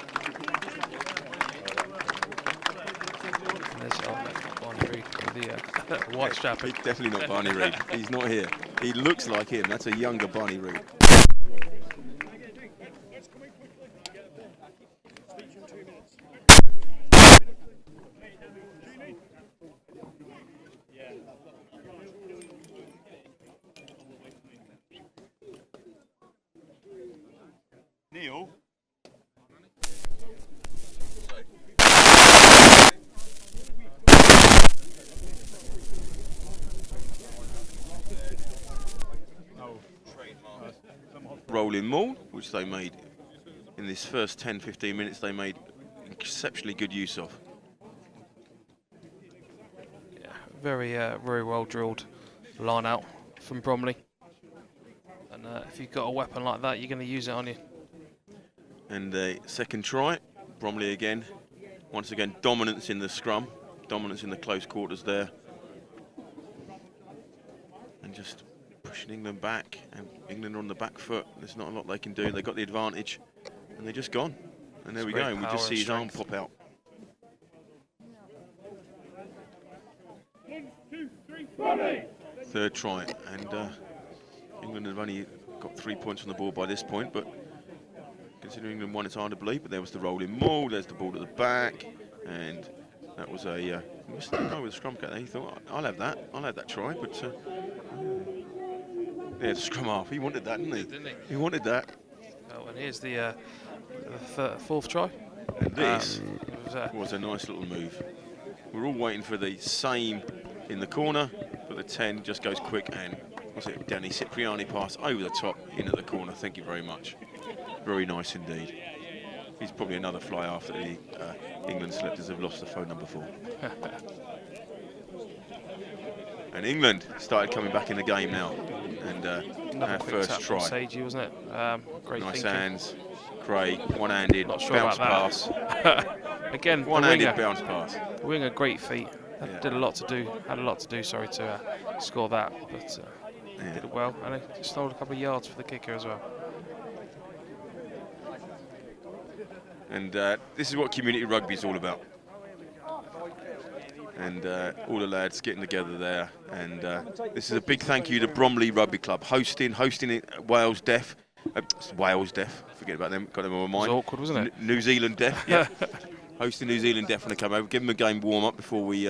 And there's Barney Reid with the white strap. He's definitely not Barney Reid. He's not here. He looks like him. That's a younger Barney Reid. Neil. Rolling maul, which they made in this first 10-15 minutes, they made exceptionally good use of. Yeah, very well drilled line out from Bromley. And if you've got a weapon like that, you're going to use it on you. And the second try, Bromley again. Once again, dominance in the scrum, dominance in the close quarters there. And just pushing England back, and England are on the back foot. There's not a lot they can do. They got the advantage, and they're just gone. And there we go, and we just see his arm pop out. 1, 2, 3, 4. Third try, and England have only got 3 points on the board by this point, but considering England won, it's hard to believe. But there was the rolling maul, there's the ball to the back, and that was a mistake with the scrum cut there. He thought, I'll have that try, but Yeah, scrum half. He wanted that, didn't he? Didn't he? He wanted that. Oh, and here's the fourth try. And this It was, was a nice little move. We're all waiting for the same in the corner, but the 10 just goes quick and, what's it, Danny Cipriani pass over the top, into the corner. Thank you very much. Very nice indeed. He's probably another fly after the England selectors have lost the phone number for. And England started coming back in the game now. And our first try. Sagey, wasn't it? Great nice thinking. hands. Craig, one-handed Not sure bounce about pass. that. Again, One-handed bounce pass. The winger, great feet. Yeah. Did a lot to do. Had a lot to do. Sorry to score that, but did it well. And he stole a couple of yards for the kicker as well. And this is what community rugby is all about. And all the lads getting together there. And this is a big thank you to Bromley Rugby Club hosting it, Wales Deaf. Wales Deaf, forget about them, got them on my mind. It was awkward, wasn't it? New Zealand Deaf, yeah. Hosting New Zealand Deaf when they come over. Give them a game warm up before we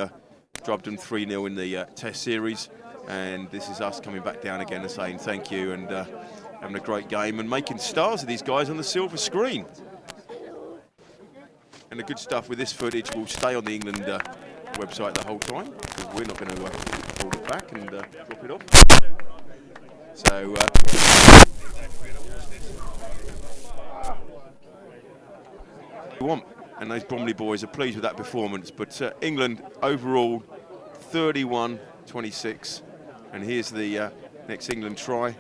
drubbed them 3-0 in the Test series. And this is us coming back down again and saying thank you and having a great game and making stars of these guys on the silver screen. And the good stuff with this footage will stay on the England website the whole time, because we're not going to hold it back and drop it off. So we want, and those Bromley boys are pleased with that performance. But England overall 31-26, and here's the next England try.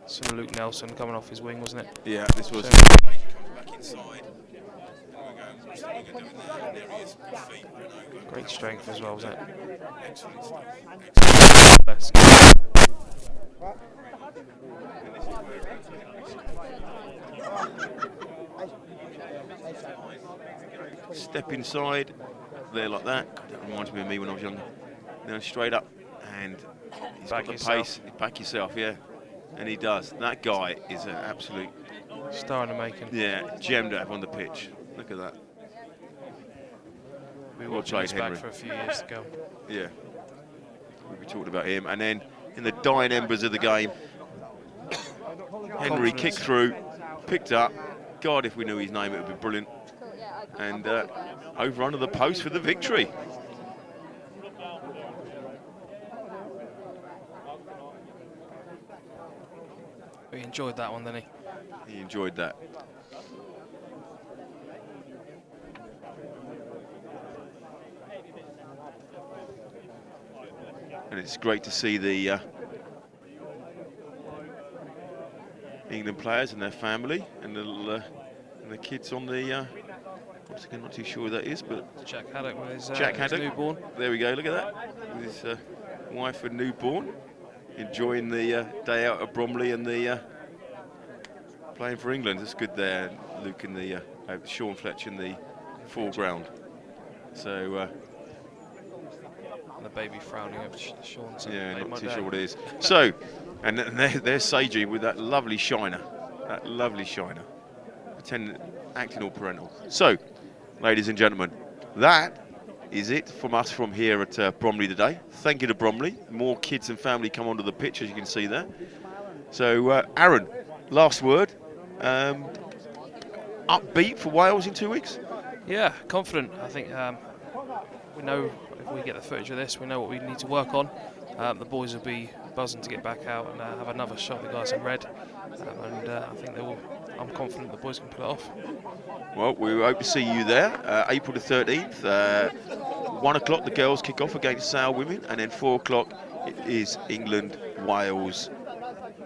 So Luke Nelson coming off his wing, wasn't it? Yeah, this was. Back inside. Great strength as well, wasn't it? Step inside, there like that. That reminds me of me when I was younger. Then straight up, and he's got the pace. Back yourself, yeah. And he does. That guy is an absolute star in the making. Yeah, gem to have on the pitch. Look at that. We watched this back for a few years to go. Yeah, we talked about him. And then in the dying embers of the game, Henry kicked through, picked up. God, if we knew his name, it would be brilliant. And over under the post for the victory. He enjoyed that one, didn't he? He enjoyed that. And it's great to see the England players and their family and the kids on the. Once again, not too sure who that is, but Jack Haddock with his, his newborn. There we go. Look at that, with his wife and newborn, enjoying the day out at Bromley and the playing for England. It's good there. Luke and the Sean Fletcher in the foreground. So. And the baby frowning over Sean. Yeah, not too sure what it is. So, and there's Seiji with that lovely shiner. That lovely shiner. Acting all parental. So, ladies and gentlemen, that is it from us from here at Bromley today. Thank you to Bromley. More kids and family come onto the pitch, as you can see there. So, Aaron, last word. Upbeat for Wales in 2 weeks? Yeah, confident. I think we know if we get the footage of this, we know what we need to work on. The boys will be buzzing to get back out and have another shot at the guys in red. And I think they will. I'm confident the boys can pull it off. Well, we hope to see you there. April the 13th, 1 o'clock the girls kick off against Sale Women, and then 4 o'clock it is England-Wales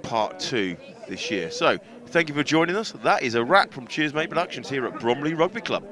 Part 2 this year. So, thank you for joining us. That is a wrap from Cheers Mate Productions here at Bromley Rugby Club.